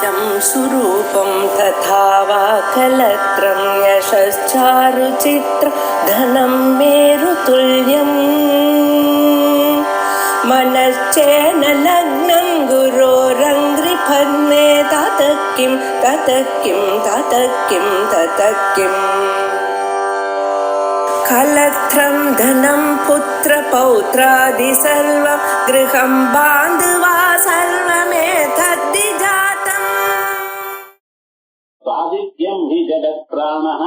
इदं सुरूपं तथा वा कलत्रं यशश्चारुचित्र धनं मेरुतुल्यम् मनश्चेन लग्नं गुरोरङ्घ्रिफन्ने ततः किं ततः किं ततः किं ततः किम् कलत्रं धनं पुत्रपौत्रादि सर्वं गृहं बान्धवा सर्वमेतद्धि जातम् स्वादित्यं हि जगत्प्राणः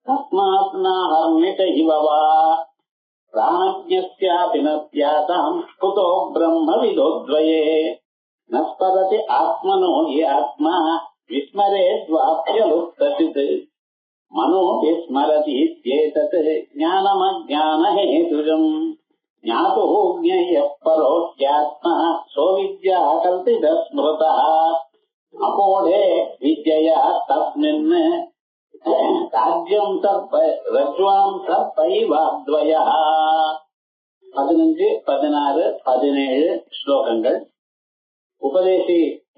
तस्मात् नाहर्निश इव वा प्राणज्ञस्यापि न स्यातां कुतो ब्रह्मविदोद्वये न स्मरति आत्मनो हि आत्मा विस्मरेद्वाप्यलुप्तचित् मनो विस्मरति इत्येतत् ज्ञानमज्ञानहेतुजम् ज्ञातुः ज्ञेयः परोऽस्यात्मा सोऽविद्या कल्पितः स्मृतः अपोढे विद्यया तस्मिन् राज्यं सर्प रज्ज्वां सर्पैवाद्वयः 15, 16, 17 ஸ்லோகங்கள்.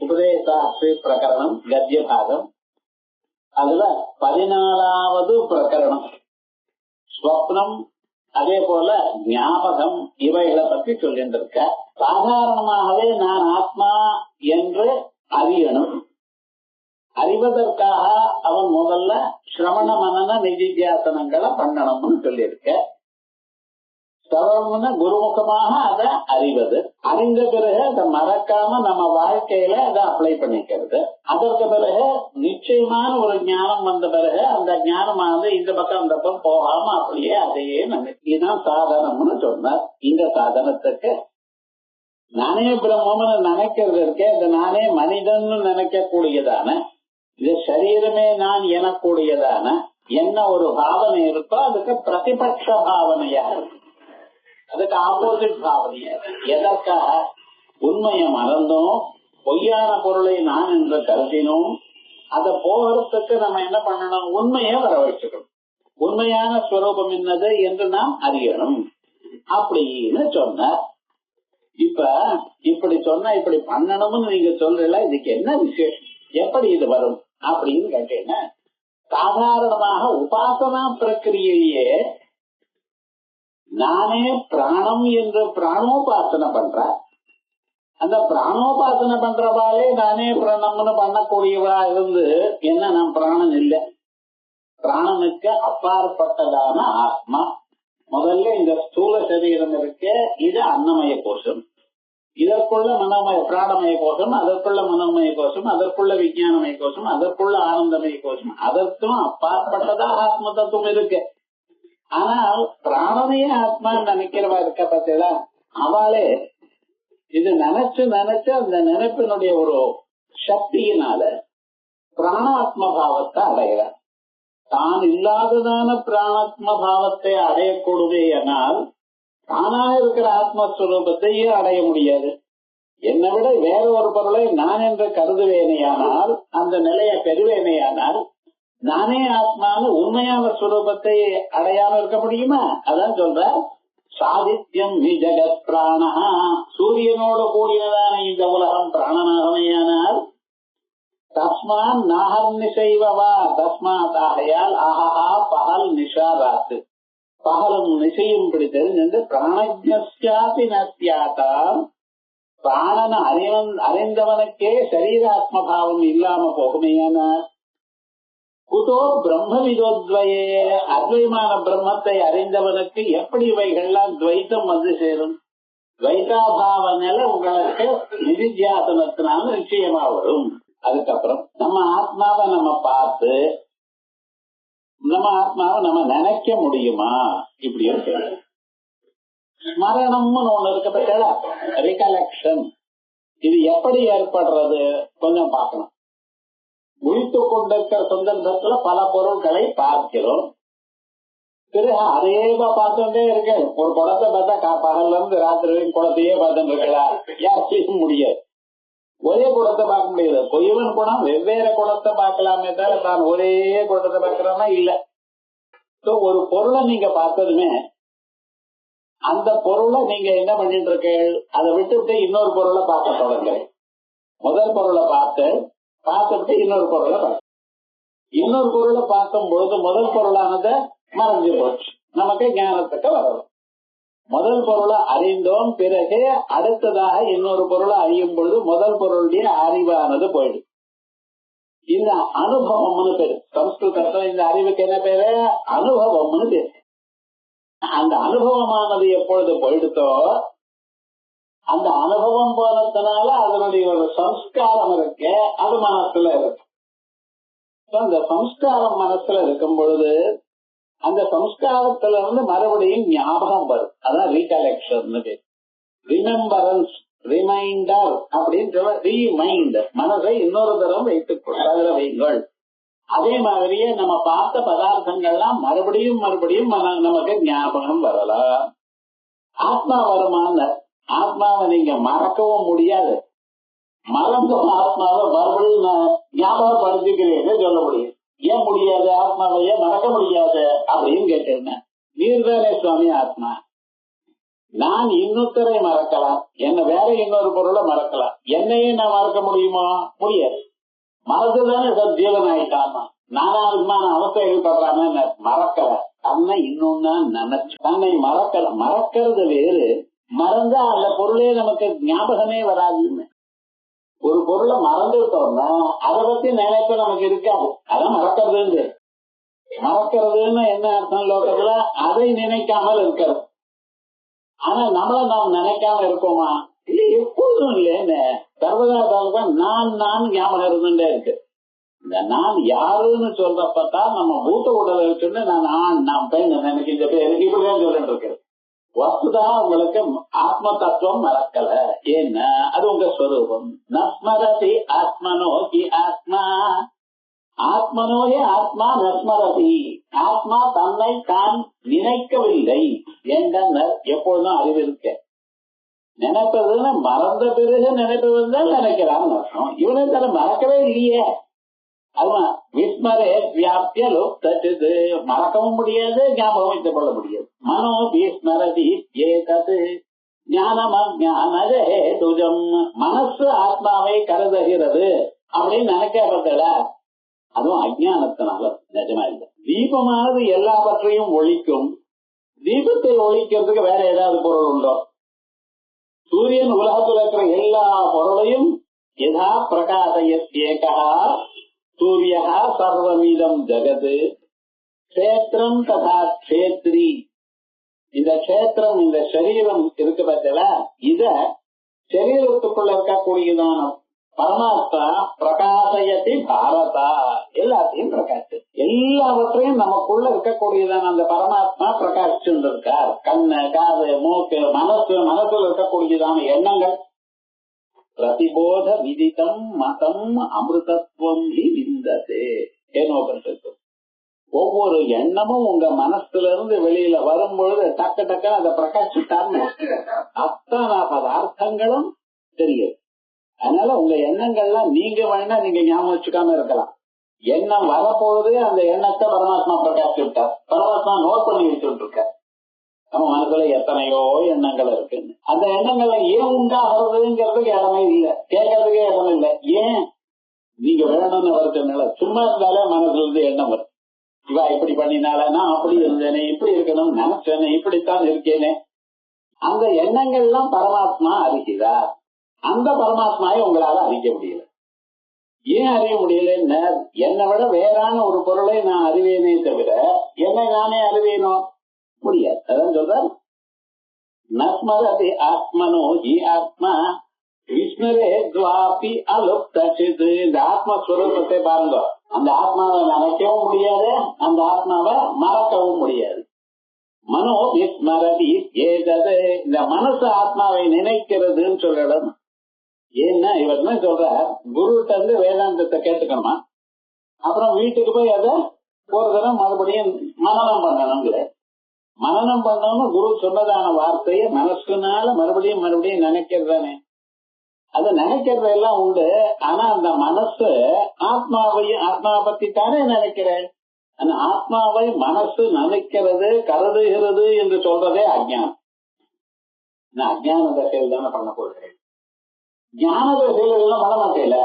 உபதேசாஸ்திர பிரகரணம் கத்திய பாகம். அதுல 14வது பிரகரணம் ஸ்வப்னம், அதே போல ஞாபகம், இவைகளை பற்றி சொல்லிட்டு இருக்க. சாதாரணமாகவே நான் ஆத்மா என்று அறியணும். அறிவதற்காக அவன் முதல்ல சிரவண மனன நிதித்தியாசனங்களை பண்ணணும்னு சொல்லியிருக்க. சிரவணம்னு குருமுகமாக அதை அறிவது, அறிந்த பிறகு அதை மறக்காம நம்ம வாழ்க்கையில அதை அப்ளை பண்ணிக்கிறது. அதற்கு பிறகு நிச்சயமான ஒரு ஞானம் வந்த பிறகு அந்த ஞானமானது இந்த பக்கம் அந்த பக்கம் போகாம அப்படியே அதையே இதுதான் சாதனம்னு சொன்னார். இந்த சாதனத்துக்கு நானே பிரம்மம்னு நினைக்கிறது இருக்கே, அது நானே மனிதன் நினைக்க கூடியதான, இது சரீரமே நான் எனக்கூடியதான என்ன ஒரு பாவனை இருக்கோ அதுக்கு பிரதிபட்ச பாவனையா இருக்கு, அதுக்கு ஆப்போசிட் பாவனையா இருக்கு. எதற்காக? உண்மையை மறந்தோம், பொய்யான பொருளை நான் என்று கருதினோம். அதை போகிறதுக்கு நம்ம என்ன பண்ணணும்? உண்மையை வர வச்சுக்கணும். உண்மையான ஸ்வரூபம் என்னது என்று நாம் அறியணும் அப்படின்னு சொன்ன. இப்ப இப்படி சொன்னா இப்படி பண்ணணும்னு நீங்க சொல்றீங்களா, இதுக்கு என்ன விசேஷம், எப்படி இது வரும் அப்படின்னு கேட்டீங்கன்னா, சாதாரணமாக உபாசனா பிரக்கிரியே நானே பிராணம் என்று பிராணோபாசனை பண்ற, அந்த பிராணோபாசனை பண்றவாலே நானே பிராணம்னு பண்ணக்கூடியவா இருந்து என்ன, நான் பிராணன் இல்லை, பிராணனுக்கு அப்பாற்பட்டதான ஆத்மா. முதல்ல இந்த ஸ்தூல சரீரம் இருக்கு, இது அன்னமய கோஷம், இதற்குள்ள மனோமய பிராணமய கோஷம், அதற்குள்ள மனோமய கோஷம், அதற்குள்ள விஞ்ஞானமய கோஷம், அதற்குள்ள ஆனந்தமய கோஷம், அதற்கும் அப்பாற்பட்டதா ஆத்ம தத்துவம் இருக்கு. ஆனால் பிராணனையே ஆத்மா நினைக்கிறவா இருக்க பார்த்தீங்களா, அவளே இது நினைச்சு நினைச்சு அந்த நினைப்பினுடைய ஒரு சக்தியினால பிராணாத்ம பாவத்தை அடைகிறார். தான் இல்லாததான பிராணாத்ம பாவத்தை அடையக்கூடுதே ஆனால் தானாக இருக்கிற ஆத்மஸ்வரூபத்தையே அடைய முடியாது. என்னை விட வேற ஒரு பொருளை நான் என்று கருதுவேனையானால், அந்த நிலையை பெறுவேனையானால், நானே ஆத்மானு உண்மையான ஸ்வரூபத்தை அடையாம இருக்க முடியுமா? அதான் சொல்ற, சாதித்யம் ஹி ஜகத் பிராணஹா, சூரியனோடு கூடியதான இந்த உலகம் பிராணனாகமையானால், தஸ்மான் நாகர் நிசைவா, தஸ்மாத் ஆகையால் ஆஹா பகல் நிஷா ராத்து, பகலும் நிசையும் இப்படி தெரிஞ்சு பிராணஜ்ஞஸ்யாபி நஸ்யாதாம், பிராணன அறிந்தவனுக்கே சரீராத்ம பாவம் இல்லாம போகுமையான குதோ பிரம்மவிதோத்வயே, அத்வைமான பிரம்மத்தை அறிந்தவனுக்கு எப்படி இவைகள்லாம் துவைத்தம் வந்து சேரும்? துவைதாபாவ நிலை உங்களுக்கு நிதித்தியாசனத்தினால நிச்சயமா வரும். அதுக்கப்புறம் நம்ம ஆத்மாவை நம்ம பார்த்து நம்ம ஆத்மாவை நம்ம நினைக்க முடியுமா? இப்படியும் கேள்வி. ஸ்மரணம்னு ஒண்ணு இருக்க பத்தியா, ரிகலெக்ஷன், இது எப்படி ஏற்படுறது கொஞ்சம் பார்க்கணும். விழித்து கொண்டிருக்கிற சந்தர்ப்பத்துல பல பொருட்களை பார்க்கிறோம், பிறகு அதையே பார்த்துட்டே இருக்கு. ஒரு குடத்தை பார்த்தா பகல்ல இருந்து ராத்திரி வரைக்கும் குடத்தையே பார்த்துட்டு இருக்கலாம், யாரும் முடியாது. ஒரே குடத்தை பார்க்க முடியாது. பொய்வன் குடம் வெவ்வேறு குடத்தை பார்க்கலாமே தவிர தான் ஒரே குடத்தை பார்க்கிறோம்னா இல்ல. ஒரு பொருளை நீங்க பார்த்ததுமே அந்த பொருளை நீங்க என்ன பண்ணிட்டு இருக்க, அதை விட்டுவிட்டு இன்னொரு பொருளை பார்க்க தொடங்குறேன். முதல் பொருளை பார்த்து பார்த்துட்டு இன்னொரு பொருளை பார்க்கணும். இன்னொரு பொருளை பார்க்கும் பொழுது முதல் பொருளானது மறைஞ்சு போச்சு, நமக்கு ஞானத்துக்கு வரணும். முதல் பொருளை அறிந்தோம், பிறகு அடுத்ததாக இன்னொரு பொருளை அறியும் பொழுது முதல் பொருளுடைய அறிவானது போயிடும். இந்த அனுபவம்னு பேரு. சம்ஸ்கிருதத்துல இந்த அறிவுக்கு என்ன பேரு? அனுபவம்னு பேரு. அந்த அனுபவமானது எப்பொழுது போயிடுத்தோ, அந்த அனுபவம் போனதுனால அதனுடைய ஒரு சம்ஸ்காரம் இருக்கு, அது மனசுல இருக்கு. அந்த சம்ஸ்காரம் மனசுல இருக்கும் பொழுது அந்த சம்ஸ்காரத்துல இருந்து மறுபடியும் ஞாபகம் வரும். அதான் ரீகலெக்ஷன், ரிமெம்பரன்ஸ், ரிமைண்டர் அப்படின்னு சொல்ல. ரீமைண்டர், மனசை இன்னொரு தரம் வைத்துக் கொள்ள வைங்கள். அதே மாதிரியே நம்ம பார்த்த பதார்த்தங்கள்லாம் மறுபடியும் மறுபடியும் நமக்கு ஞாபகம் வரலாம். ஆத்மா வருமான ஆத்மாவை நீங்க மறக்கவும் முடியாது, மறந்த ஆத்மாவை மறுபடியும் ஞாபகப்படுத்திக்கிறீங்க சொல்ல முடியும். ஏன் முடியாது? ஆத்மாவையே மறக்க முடியாது அப்படின்னு கேட்டேன். நீர்தானே சுவாமி ஆத்மா. நான் இன்னொருத்தரை மறக்கலாம், என்ன வேற இன்னொரு பொருளை மறக்கலாம், என்னையே நான் மறக்க முடியுமா? முடியாது. மறந்துதானே ஜீவன் ஆயிட்டான். நானாத்மான அவஸ்தைகள் படுறான்னு மறக்கல, தன்னை இன்னொன்னா நினைச்சு தன்னை மறக்கல. மறக்கிறது வேறு, மறந்தா அந்த பொருளே நமக்கு ஞாபகமே வராதுன்னு. ஒரு பொருளை மறந்துட்டோம்னா அதை பத்தி நினைப்பு நமக்கு இருக்காது, அதான் மறக்கிறதுன்னு. மறக்கிறதுன்னு என்ன அர்த்தம் லோகத்துல? அதை நினைக்காமல் இருக்கிறது. ஆனா நம்மள நாம் நினைக்காம இருக்கோமா? இல்ல, எப்போதும் இல்லைன்னு சர்வதா நான் ஞாபகம் இருந்துட்டே இருக்கு. இந்த நான் யாருன்னு சொல்றப்பதான் நம்ம பூத்த உடலை வச்சுன்னு நான் ஆண், நான் பெண், எனக்கு இந்த பேருக்கு இப்படிதான் சொல்லிட்டு இருக்கு. வஸ்துதா உங்களுக்கு ஆத்ம தத்துவம் மறக்கல. ஏன்னா அது உங்க ஸ்வரூபம். நஸ்மரதி ஆத்மனோகி ஆத்மா, ஆத்மனோகி ஆத்மா நஸ்மரதி. ஆத்மா தன்னை தான் நினைக்கவில்லை என்ற எப்பொழுதும் அறிவு இருக்க. நினைப்பதுன்னு மறந்த பிறகு நினைப்பு வந்தால் நினைக்கிறான்னு அர்த்தம். இவனை தன்னை மறக்கவே இல்லையே. அதுதான் விஸ்மரே வியாப்திய லோக்தது. மறக்கவும் முடியாது, ஞாபகம் வைத்துக் கொள்ள முடியாது. மனோ விஸ்மரதி ஏதது ஞானம் அஜ்ஞானஜே துஜம். மனசு ஆத்மாவை கருதுகிறது அப்படின்னு நினைக்கப்பட்டல, அதுவும் அஜ்ஞானத்தினால. நிஜமா இல்லை. தீபமானது எல்லாவற்றையும் ஒழிக்கும். தீபத்தை ஒழிக்கிறதுக்கு வேற ஏதாவது பொருள் உண்டோ? சூரியன் உலகத்தில் இருக்கிற எல்லா பொருளையும் யதா பிரகாசயத்யேகா சூர்யா சர்வமிதம் ஜகத் க்ஷேத்திரம் ததா க்ஷேத்ரி. இந்த க்ஷேத்திரம், இந்த சரீரம் இருக்கு பார்த்தல, இத சரீரத்துக்குள்ள இருக்கக்கூடியதான பரமாத்மா பிரகாசயத்தி பாரதா, எல்லாத்தையும் பிரகாசி. எல்லாவற்றையும் நமக்குள்ள இருக்கக்கூடியதான அந்த பரமாத்மா பிரகாசிச்சுட்டு இருக்கார். கண்ணு, காது, மூக்கு, மனசுல இருக்கக்கூடியதான எண்ணங்கள். பிரதிபோத விதிதம் மதம் அமிர்தத்துவம் விந்ததே. ஏனோபனிஷத்து. ஒவ்வொரு எண்ணமும் உங்க மனசுல இருந்து வெளியில வரும் பொழுது டக்கு டக்கு அதை பிரகாசிட்டான்னு அத்தனை பதார்த்தங்களும் தெரியுது. அதனால உங்க எண்ணங்கள்லாம் நீங்க வேணா நீங்க ஞாபகம் வச்சுக்காம இருக்கலாம். எண்ணம் வரப்போகுது, அந்த எண்ணத்தை பரமாத்மா பிரகாசி விட்டார். பரமாத்மா நோட் பண்ணி வச்சுட்டு இருக்கார். நம்ம மனசுல எத்தனையோ எண்ணங்கள் இருக்குன்னு. அந்த எண்ணங்கள்ல ஏன் உண்டாகிறதுங்கிறதுக்கு இடமே இல்லை, கேட்கறதுக்கே இடம் இல்லை. ஏன்? நீங்க வேணும்னு வருதுனால. சும்மா இருந்தாலே மனசுல இருந்து எண்ணம் வரும். இவா இப்படி பண்ணினால நான் அப்படி இருந்தேனே, இப்படி இருக்கணும் நினைச்சேனே, இப்படித்தான் இருக்கேனே. அந்த எண்ணங்கள்லாம் பரமாத்மா அறிகிறார். அந்த பரமாத்மாவை உங்களால அறிய முடியல. ஏன் அறிய முடியல? என்னை விட வேறான ஒரு பொருளை நான் அறிவேனே தவிர என்னை நானே அறிவேனோ? முடியாது. அதான் சொல்றார், நஸ்மரதி ஆத்மனோ ஜி ஆத்மா விஸ்மரே துவாபி அலுப்தசித். இந்த ஆத்மஸ்வரூபத்தை பாருங்க. அந்த ஆத்மாவை நினைக்கவும் முடியாது, அந்த ஆத்மாவை மறக்கவும் முடியாது. மனோ விஸ்மரதி ஏதது. இந்த மனசு ஆத்மாவை நினைக்கிறதுன்னு சொல்லணும். ஏன்னா இவர் என்ன சொல்ற, குருட்ட இருந்து வேதாந்தத்தை கேட்டுக்கணுமா, அப்புறம் வீட்டுக்கு போய் அதை ஒரு தடவை மறுபடியும் மனனம் பண்ணணுங்கிற. மனனம் பண்ணணும்னு குரு சொன்னதான வார்த்தையை மனசுனால மறுபடியும் மறுபடியும் நினைக்கிறதானே. அது நினைக்கிறதெல்லாம் உண்டு. ஆனா அந்த மனசு ஆத்மாவை பத்தி தானே நினைக்கிறேன். அந்த ஆத்மாவை மனசு நினைக்கிறது, கருதுகிறது என்று சொல்றதே அஜ்ஞானம். நான் அஜ்ஞான தசையில் தானே பண்ண போகிறேன். ஞான தசையில எல்லாம் பண்ண மாட்டேல.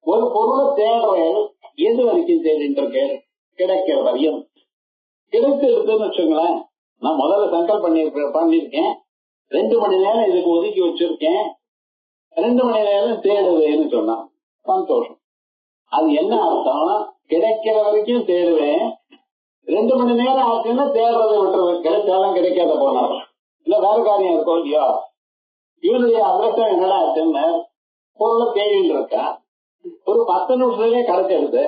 ஒரு பொருளை தேடுறேன், எது வரைக்கும் தேடிட்டு இருக்கேன்? கிடைக்கிற வரையும். கிடைத்து எடுத்துன்னு வச்சுங்களேன், நான் முதல்ல சங்கல் பண்ணிருக்கேன், 2 மணி நேரம் இதுக்கு ஒதுக்கி வச்சிருக்கேன், 2 மணி நேரம் தேடுவேன்னு சொன்னா சந்தோஷம். அது என்ன அர்த்தம்? கிடைக்கிற வரைக்கும் தேடுவேன், 2 மணி நேரம் ஆச்சுன்னா தேடுறதை விட்டுருவேன். கிடைச்சாலும் கிடைக்காத போனார் இல்ல வேற காரியம் இருக்கும் இல்லையா? இவனுடைய அதிர்ஷ்டம் என்னடா ஆச்சுன்னு பொருளை தேடிட்டு இருக்கான், ஒரு 10 நிமிஷத்துலயே கிடைச்சிடுது.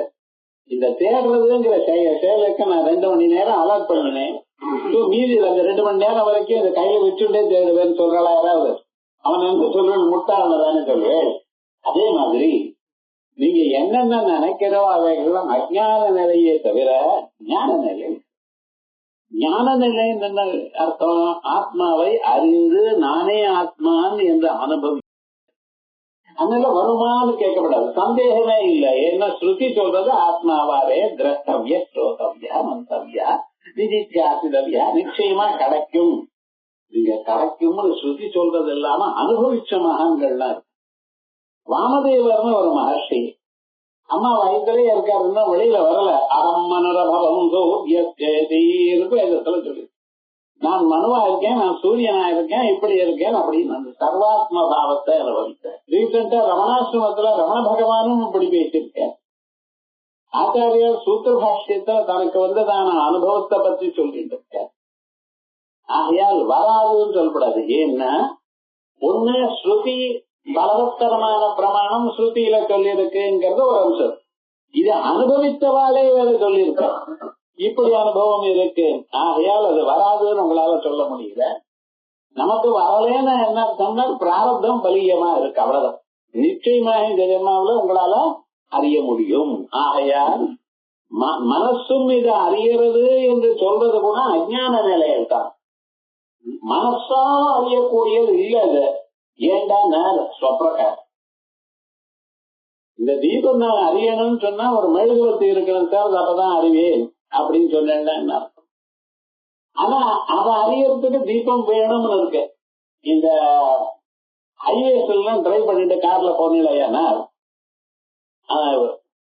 இந்த தேடுறதுங்கிற செயலுக்கு நான் 2 மணி நேரம் அலாட் பண்ணினேன். மீதி அந்த 2 மணி நேரம் வரைக்கும் இந்த கையில வச்சுட்டே தேடுவேன்னு சொல்றாளா யாராவது? அவன் என்ன சொல்வேன்? முட்டாள தானே சொல்வேன். அதே மாதிரி நீங்க என்னென்ன நினைக்கிறோ அவைகள்லாம் அஜ்ஞான நிலையே தவிர ஞான நிலை. ஞான நிலை என்ன அர்த்தம்? ஆத்மாவை அறிந்து நானே ஆத்மான் என்று அனுபவி. அதனால வருமானு கேட்கப்படாது, சந்தேகமே இல்லை. என்ன ஸ்ருதி சொல்றது? ஆத்மாவாரே திரஷ்டவிய ஸ்ரோதவியா மந்தவியா விதித்தியாசிதவியா, நிச்சயமா கிடைக்கும். நீங்க கிடைக்கும்னு ஸ்ருதி சொல்றது இல்லாம அனுபவிச்ச மகான்கள்லாம் இருக்கு. வாமதேவர்னு ஒரு மகர்ஷி அம்மா வயிற்றுலயே இருக்காருன்னா வெளியில வரல. அகம்மனரபவம் சொல்லி நான் மனுவா இருக்கேன், நான் சூரியனா இருக்கேன், இப்படி இருக்கேன் அப்படின்னு அந்த சர்வாத்ம பாவத்தை அனுபவித்தேன். ரீசெண்டா ரமணாசிரமத்துல ரமண பகவானும் இப்படி பேசியிருக்கேன். ஆச்சாரியார் சூத்திர பாஷ்யத்துல தனக்கு வந்ததான அனுபவத்தை பத்தி சொல்லிட்டு இருக்கேன். ஆகையால் வராதுன்னு சொல்லப்படாது. ஏன்னா ஒண்ணு ஸ்ருதி பலவத்தரமான பிரமாணம் ஸ்ருதியில சொல்லியிருக்குங்கிறது ஒரு அம்சம். இது அனுபவித்தவாளே வேற சொல்லியிருக்க, இப்படி அனுபவம் இருக்கு. ஆகையால் அது வராதுன்னு உங்களால சொல்ல முடியல. நமக்கு வரலன்னு என்ன சொன்னால் பிராரப்தம் பலியமா இருக்கு, அவ்வளவுதான். நிச்சயமாக இந்த ஜென்மாவில உங்களால அறிய முடியும். ஆகையால் மனசும் இதை அறியறது என்று சொல்றது கூட அஞ்ஞான நிலையில் தான். மனசால அறியக்கூடியது இல்ல அது. ஏண்டா ஸ்வப்பிரகாசம். இந்த தீபம் நான் அறியணும்னு சொன்னா ஒரு மெழுகுவர்த்தி இருக்கணும் சார், அப்பதான் அறிவேன் அப்படின்னு சொன்னேன்னா என்ன அர்த்தம்? ஆனா அதை அறியறதுக்கு தீபம் வேணும்னு இருக்கு. இந்த ஹைவேஸ் எல்லாம் டிரைவ் பண்ணிட்டு கார்ல போனீங்களா,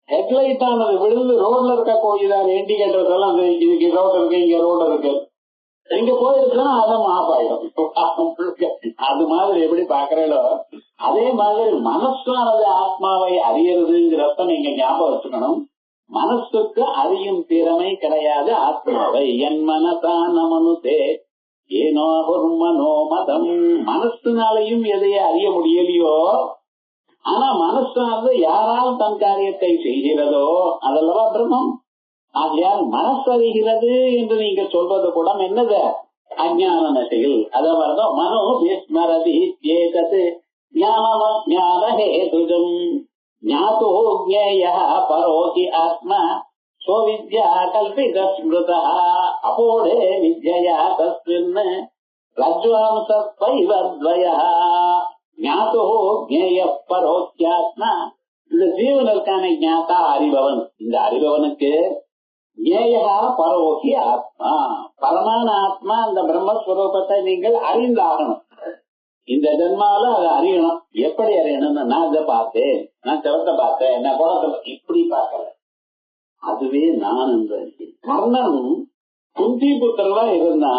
ஹெட்லைட் ஆனது விழுந்து ரோட்ல இருக்கக்கூடியதான இண்டிகேட்டர்ஸ் எல்லாம் இதுக்கு ரோடு இருக்கு, இங்க ரோடு இருக்கு, இங்க போயிருச்சுன்னா அதம் ஆஃப் ஆயிடும். அது மாதிரி எப்படி பாக்குறீங்களோ அதே மாதிரி மனசானது ஆத்மாவை அறியறதுங்கிறப்ப நீங்க ஞாபகம் வச்சுக்கணும். மனசுக்கு அறியும் திறமை கிடையாது ஆத்மாவை. என் மனசான மனுதே ஏனோ மனோ மதம். மனசுனாலையும் எதையே அறிய முடியலையோ, ஆனா மனசானது யாரால் தன் காரியத்தை செய்கிறதோ அதல்லவா பிரம்மம். ஆகையால் மனசறிகிறது என்று நீங்க சொல்றது கூட என்னது? அஞ்ஞான நசையில். அதாவது மனோ விஸ்மரதி ஏதது ஞானமஜ்ஞானஹேதுஜம் ஞாதோ ஞேயः பரோஹி ஆத்மா ஸ்வவித்யா கல்பித ஸ்மிருதः அபோடே வித்யயா தஸ்மின் ரஜ்வாம்சத்வைவத்வயः. ஞாதோ ஞேயः பரோஹ்யாத்மா. இந்த ஜீவன் இருக்கான ஞாதா அறிபவன். இந்த அறிபவனுக்கு ஞேயா பரோஹி ஆத்மா, பரமான ஆத்மா அந்த பிரம்மஸ்வரூபத்தை நீங்கள் அறிந்தாகணும். இந்த ஜென்மாவில அதை அறியணும். எப்படி அறியணும்னு நான் இதை பார்த்தேன், நான் செவத்தை பார்த்தேன், நான் குளத்தை இப்படி பார்க்கல, அதுவே நான் என்று. கர்ணன் குந்தி புத்திரா இருந்தா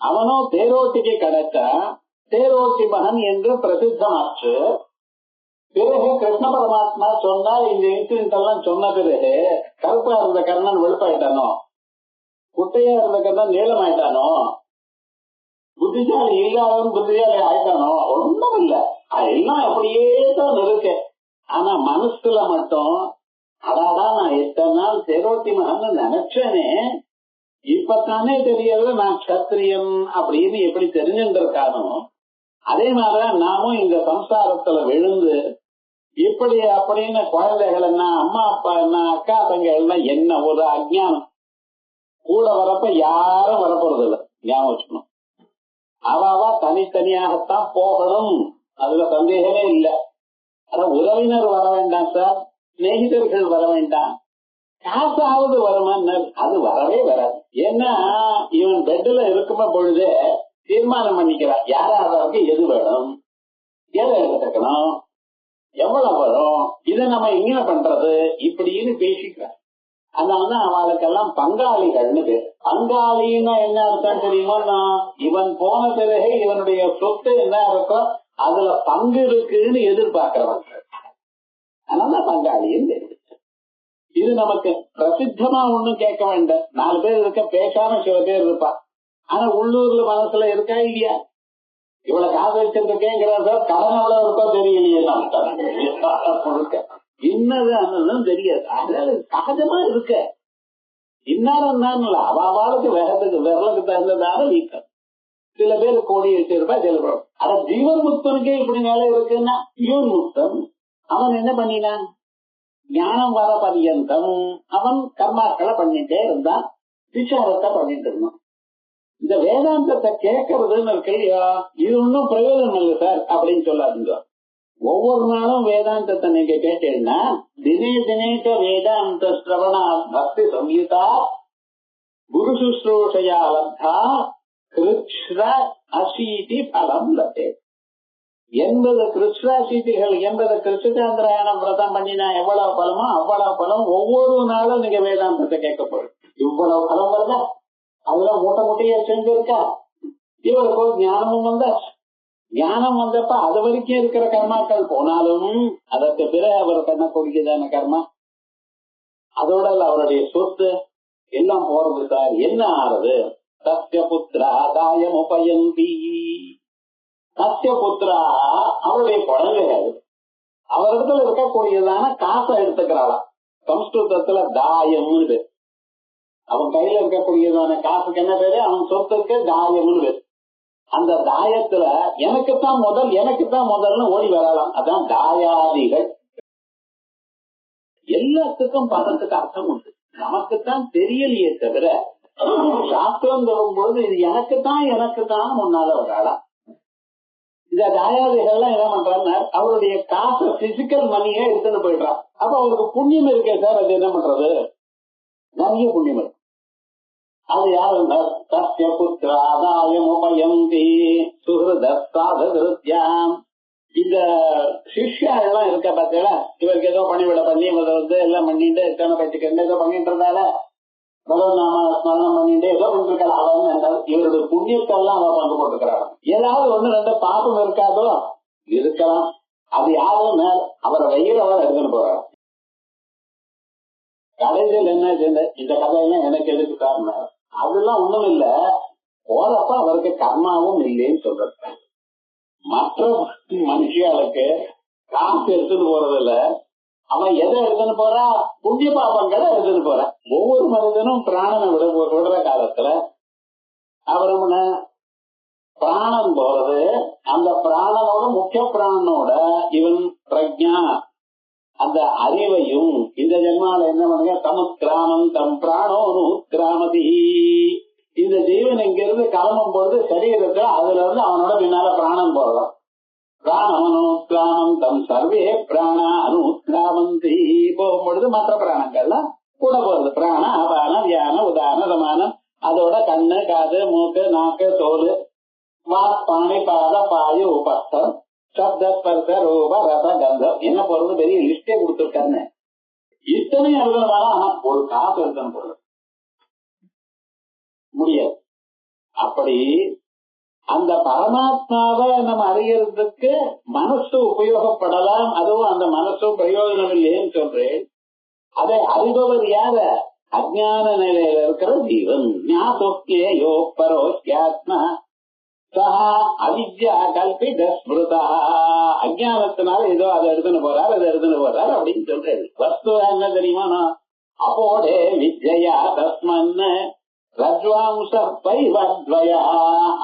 அவனோ தேரோட்டிக்கு கிடைச்சா தேரோட்டி மகன் என்று பிரசித்தமாச்சு. பிறகு கிருஷ்ண பரமாத்மா சொன்னார், இந்த இன்சிடென்ட் எல்லாம் சொன்ன பிறகு கருப்பா இருந்த கர்ணன் வெளுப்பாயிட்டானோ, குட்டையா இருந்த கர்ணன் நீளமாயிட்டானோ, புத்திசாலி இல்லாதவன் புத்திசாலி ஆயிட்டானோ, ஒன்றும் இல்ல. எல்லாம் அப்படியே தான் இருக்கு. ஆனா மனசுல மட்டும் அடாடா நான் எத்தனை நாள் தேரோட்டி மகன் நினைச்சேனே, இப்பத்தானே தெரியறது நான் கத்திரியன் அப்படின்னு எப்படி தெரிஞ்சுருக்கானோ, அதே மாதிரிதான் நாமும் இந்த சம்சாரத்துல விழுந்து இப்படி அப்படின்னு குழந்தைகள் என்ன, அம்மா அப்பா என்ன, அக்கா தங்க எல்லாம் என்ன ஒரு அஜ்ஞானம். கூட வரப்ப யாரும் வரப்போறது இல்லை, ஞாபகம் வச்சுக்கணும். அவா தனித்தனியாகத்தான் போகணும், அதுல சந்தேகமே இல்லை. ஆனா உறவினர் வர வேண்டாம் சார், சிநேகிதர்கள் வர வேண்டாம், காசாவது வருமானார், அது வரவே வராது. ஏன்னா இவன் பெட்ல இருக்குமே பொழுதே தீர்மானம் பண்ணிக்கிறான் யாராருக்கு எது வேணும், எதை எடுத்துக்கணும், எவ்வளவு வரும், இதை நம்ம எங்க பண்றது இப்படின்னு பேசிக்கிறார். அதனாலதான் அவளுக்கெல்லாம் பங்காளிகள்னு பேர். பங்காளின்னா என்ன அர்த்தம் தெரியுமா? இவன் போன பிறகு இவனுடைய சொத்து என்ன இருக்கோ அதுல பங்கு இருக்குன்னு எதிர்பார்க்கிறவன். அதனால பங்காளின்னு பேரு. இது நமக்கு பிரசித்தமா ஒண்ணும் கேட்க வேண்டாம். 4 பேர் இருக்க, பேசாம சில பேர் இருப்பா. ஆனா உள்ளூர்ல மனசுல இருக்கா இல்லையா? இவ்வளவு காசு வச்சிருக்கேங்கிறத கடன் எவ்வளவு இருக்கோ தெரியலையே. இன்னது அண்ணனும் தெரியாது. அதனால சகஜமா இருக்க இன்னாரம் தான் அவளுக்கு விரலுக்கு தகுந்ததான வீக்கம். சில பேர் கோடி வச்சிருப்பா, சில பேர். ஆனா ஜீவன் முக்தனுக்கே இப்படி நிலை இருக்குன்னா ஜீவன் முக்தன் அவன் என்ன பண்ணினான்? ஞானம் வர பரியந்தம் அவன் கர்மாக்களை பண்ணிட்டே இருந்தான், விசாரத்தை பண்ணிட்டு இருந்தான். இந்த வேதாந்தத்தை கேட்கறதுன்னு இருக்கு இல்லையா, இது ஒன்னும் பிரயோஜனம் இல்லை சார் அப்படின்னு சொல்லாதுங்க. ஒவ்வொரு நாளும் வேதாந்தத்தை நீங்க கேட்டீங்கன்னா தினே தினேக வேதாந்த சிரவணா பக்தி சம்யுதா குரு சுஸ்ரூஷையா லப்தா கிருஷ்ண அசீதி பலம் லபே. 80 கிருஷ்ணாசீதிகள், 80 கிருஷ்ணாந்திராயண விரதம் பண்ணினா எவ்வளவு பலமோ அவ்வளவு பலம் ஒவ்வொரு நாளும் நீங்க வேதாந்தத்தை கேட்க போறீங்க. இவ்வளவு பலம் வருதா? அதுல மூட்டை மூட்டையா சேர்ந்து இருக்கா? இவருக்கு ஞானமும் வந்தா, ஞானம் வந்தப்ப அது வரைக்கும் இருக்கிற கர்மாக்கள் போனாலும் அதற்கு பிறகு அவர் கண்ண கொடுக்குதான கர்மா, அதோட அவருடைய சொத்து எல்லாம் போறது சார். என்ன ஆறுது? சத்ய புத்திரா தாயம் உபயந்தி. சத்ய புத்திரா அவருடைய குழந்தைகள் அவரிடத்துல இருக்கக்கூடியதான காசை எடுத்துக்கிறாளாம். சம்ஸ்கிருதத்துல தாயம்னு பேர். அவன் கையில இருக்கக்கூடியதான காசுக்கு என்ன பேரு? அவன் சொத்துக்கு தாயம்னு பேரு. அந்த தாயத்துல எனக்குத்தான் முதல்னு ஓடி வரலாம். அதான் தாயாதிகள். எல்லாத்துக்கும் பதத்துக்கு அர்த்தம் உண்டு, நமக்குத்தான் தெரியலையே தவிர சாஸ்திரம் தரும்பொழுது இது எனக்குத்தான் முன்னால வராளாம். இந்த தாயாதிகள்லாம் என்ன பண்றாங்க? அவருடைய காசை பிசிக்கல் மணியை எடுத்துட்டு போயிடுறான். அப்ப அவருக்கு புண்ணியம் இருக்கே சார், அது என்ன பண்றது? நிறைய புண்ணியம் இருக்கு. அது யாரு? சத்ய புத்திராதாயம் உபயந்தி சுஹ்ருதஸ்தாதகிருத்யாம். இந்த சிஷ்யா எல்லாம் இருக்க பார்த்தீங்களா, இவருக்கு ஏதோ பணிவிட பண்ணி இவரை எல்லாம் பண்ணிட்டு எத்தனை பச்சுக்கு ஏதோ பண்ணிட்டு இருந்தால பகவநாம ஸ்மரணம் பண்ணிட்டு ஏதோ பண்ணிருக்கலாம். அவன் இவருடைய புண்ணியத்தை எல்லாம் அவன் பங்கு போட்டுக்கிறான். ஏதாவது 1-2 பாப்பம் இருக்காதோ இருக்கலாம். அது யாருன்னு அவரை வயிறவர் எடுத்துன்னு போறாரு. கடைசியில் என்ன செய்ய, இந்த கதையெல்லாம் எனக்கு எதுக்கு காரணம்? அதெல்லாம் ஒண்ணும் இல்ல. போறப்ப அவருக்கு கர்மாவும் இல்லைன்னு சொல்றது. மற்ற மனுஷியாளுக்கு காசு எடுத்துட்டு போறது இல்ல, அவன் எதை எடுத்துன்னு போறா? புண்ணிய பாப்பங்களை எடுத்துட்டு போறான். ஒவ்வொரு மனிதனும் பிராணனை விடுற காலத்துல அவரு பிராணம் போறது, அந்த பிராணனோட முக்கிய பிராணனோட இவன் பிரஜா அந்த அறிவையும் இந்த ஜென்மால என்ன பண்ணுங்க? சமுத்கிராமம் தம் பிராணோ நூத்கிராமதி. இந்த ஜீவன் இங்க இருந்து கிளம்பும் பொழுது சரீரத்துல அதுல இருந்து அவனோட பின்னால பிராணம் போறதான். பிராணமனூத்கிராமம் தம் சர்வே பிராண அனுத்கிராமந்தி. போகும்பொழுது மற்ற பிராணங்கள்லாம் கூட போறது. பிராண அபான வியான உதான சமானம். அதோட கண்ணு காது மூக்கு நாக்கு தோல் வாக்பாணி பாத பாயு உபஸ்தம் சப்த ஸ்பர்ச ரூப ரச கந்தம் என்ன போறது? பெரிய லிஸ்டே கொடுத்துருக்காருன்னு இத்தனை எழுதணுமானா ஒரு காசு எழுதணும் போறது முடியாது. அப்படி அந்த பரமாத்மாவை நம்ம அறியறதுக்கு மனசு உபயோகப்படலாம். அதுவும் அந்த மனசும் பிரயோஜனம் இல்லைன்னு சொல்றேன். அதை அறிபவர் யார? அஜ்ஞான நிலையில இருக்கிற ஜீவன். ஞாதோக்யோ பரோக்யாத்மா சஹா அவித்யா கல்பித ஸ்மிருதா. அஜ்ஞானத்தினால ஏதோ அதை எடுத்துன்னு போறாரு அப்படின்னு சொல்றேன். வஸ்து என்ன தெரியுமா? அப்போடே வித்யா தஸ்மன் ரஜ்வாம்ச பைவத்வயா.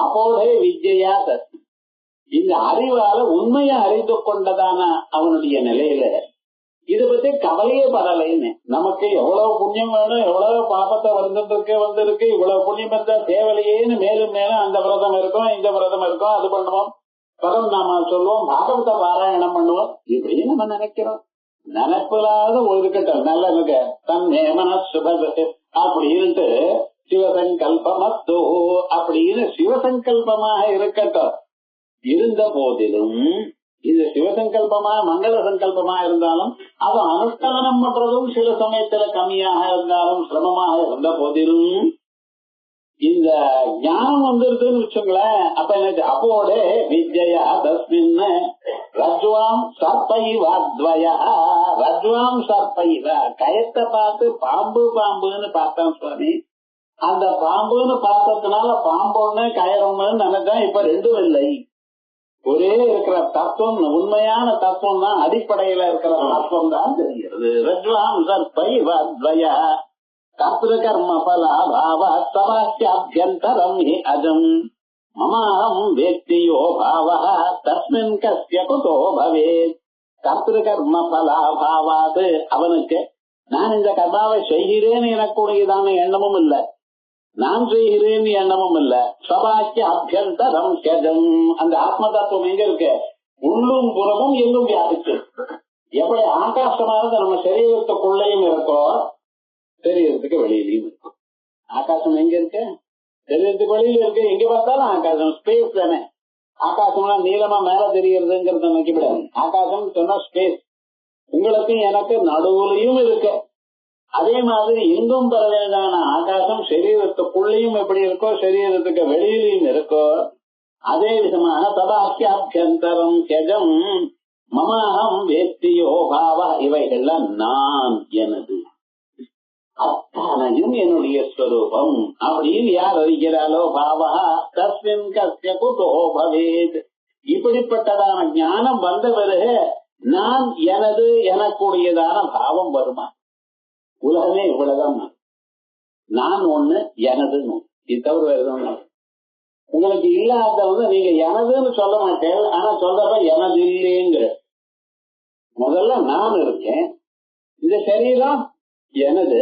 அப்போடே வித்யா தஸ்மன். இந்த அறிவால உண்மையை அறிந்து கொண்டதான அவனுடைய நிலையில இதை பத்தி கவலையே படலைன்னு. நமக்கு எவ்வளவு புண்ணியம் வேணும், எவ்வளவு பாப்பத்தை வந்திருக்கு, இவ்வளவு புண்ணியம் இருந்தா தேவலையேன்னு மேலும் மேலும் அந்த விரதம் இருக்கும், இந்த விரதம் இருக்கும், அது பண்ணுவோம், பதம் நாம சொல்லுவோம், பாகவத பாராயணம் பண்ணுவோம், இப்படி நம்ம நினைக்கிறோம். நினைப்பில்லாத இருக்கட்டும், நல்ல இருக்க தன் மேமன சுபது அப்படின்ட்டு சிவசங்கல்பமத்தோ அப்படின்னு சிவசங்கல்பமாக இருக்கட்டும். இருந்த போதிலும் இது சிவசங்கல்பமா மங்கள சங்கல்பமா இருந்தாலும் அது அனுஷ்டானம் பண்றதும் சில சமயத்துல கம்மியாக இருந்தாலும் சிரமமாக இருந்த போதிலும் இந்த ஞானம் வந்துருதுன்னு வச்சுங்களேன். அப்ப எனக்கு அப்போட வித்யா தஸ்மின் ரஜ்வாம் சர்பைவாத்வயா ரஜ்வாம் சர்பைவ கயத்தை பார்த்து பாம்பு பாம்புன்னு பார்த்தான் சுவாமி. அந்த பாம்புன்னு பார்த்ததுனால பாம்பொன்னு கயறொன்னு நினைச்சேன். இப்ப ரெண்டும் இல்லை, ஒரே இருக்கிற தத்துவம் உண்மையான தத்துவம் தான், அடிப்படையில இருக்கிற தத்துவம் தான் தெரிகிறது. ரஜ்வாம் சர்பைவாத்வயா கர்த்திருகர்ம பலாபாவஸ்தவாஸ்யாப்யந்தரம் ஹி அஜம் மமாஹம் வேத்தியோ பாவஹ தஸ்மின் கஸ்ய குதோ பவேத். கர்த்திருகர்ம பலாபாவாது அவனுக்கு நான் இந்த கர்மாவை செய்கிறேன் எனக்குடையதான எண்ணமும் இல்லை, நான் செய்கிறேன் எண்ணமும் இல்ல. சபாக்கிய அபியந்தரம் கஜம் அந்த ஆத்ம தத்துவம் எங்க இருக்கு? உள்ளும் புறமும் எங்கும் வியாபிச்சு. எப்படி ஆகாசமானது நம்ம சரீரத்துக்குள்ளேயும் இருக்கோ சரீரத்துக்கு வெளியிலையும் இருக்கும். ஆகாசம் எங்க இருக்கு? சரீரத்துக்கு வெளியில இருக்கு. எங்க பார்த்தாலும் ஆகாசம், ஸ்பேஸ் தானே. ஆகாசம்லாம் நீளமா மேல தெரியறதுங்கிறத நினைக்கப்படாது. ஆகாசம் சொன்னா ஸ்பேஸ். உங்களுக்கு எனக்கு நடுவுலையும் இருக்கு. அதே மாதிரி எங்கும் பரவேதான ஆகாசம் சரீரத்துக்குள்ளேயும் எப்படி இருக்கோ சரீரத்துக்கு வெளியிலையும் இருக்கோ அதே விதமாக சபாக்கியாபியந்தரம் கஜம் மமாஹம் வேத்தியோ பாவ இவைகள்லாம் நான் எனது அத்தனையும் என்னுடைய ஸ்வரூபம் அப்படின்னு யார் அறிகிறாளோ பாவா தஸ்மின் கஸ்ய குதோ பவேத். இப்படிப்பட்டதான ஞானம் வந்த பிறகு நான் எனது எனக்குடையதான பாவம் வருமா? உலகமே இவ்வளவுதான், நான் ஒண்ணு எனதுன்னு, இது தவிர வேற எதுவும் உங்களுக்கு இல்லாத நீங்க எனதுன்னு சொல்ல மாட்டேன். ஆனா சொல்றப்ப எனது இல்லைங்கிற. முதல்ல நான் இருக்கேன், இந்த சரீரம் எனது,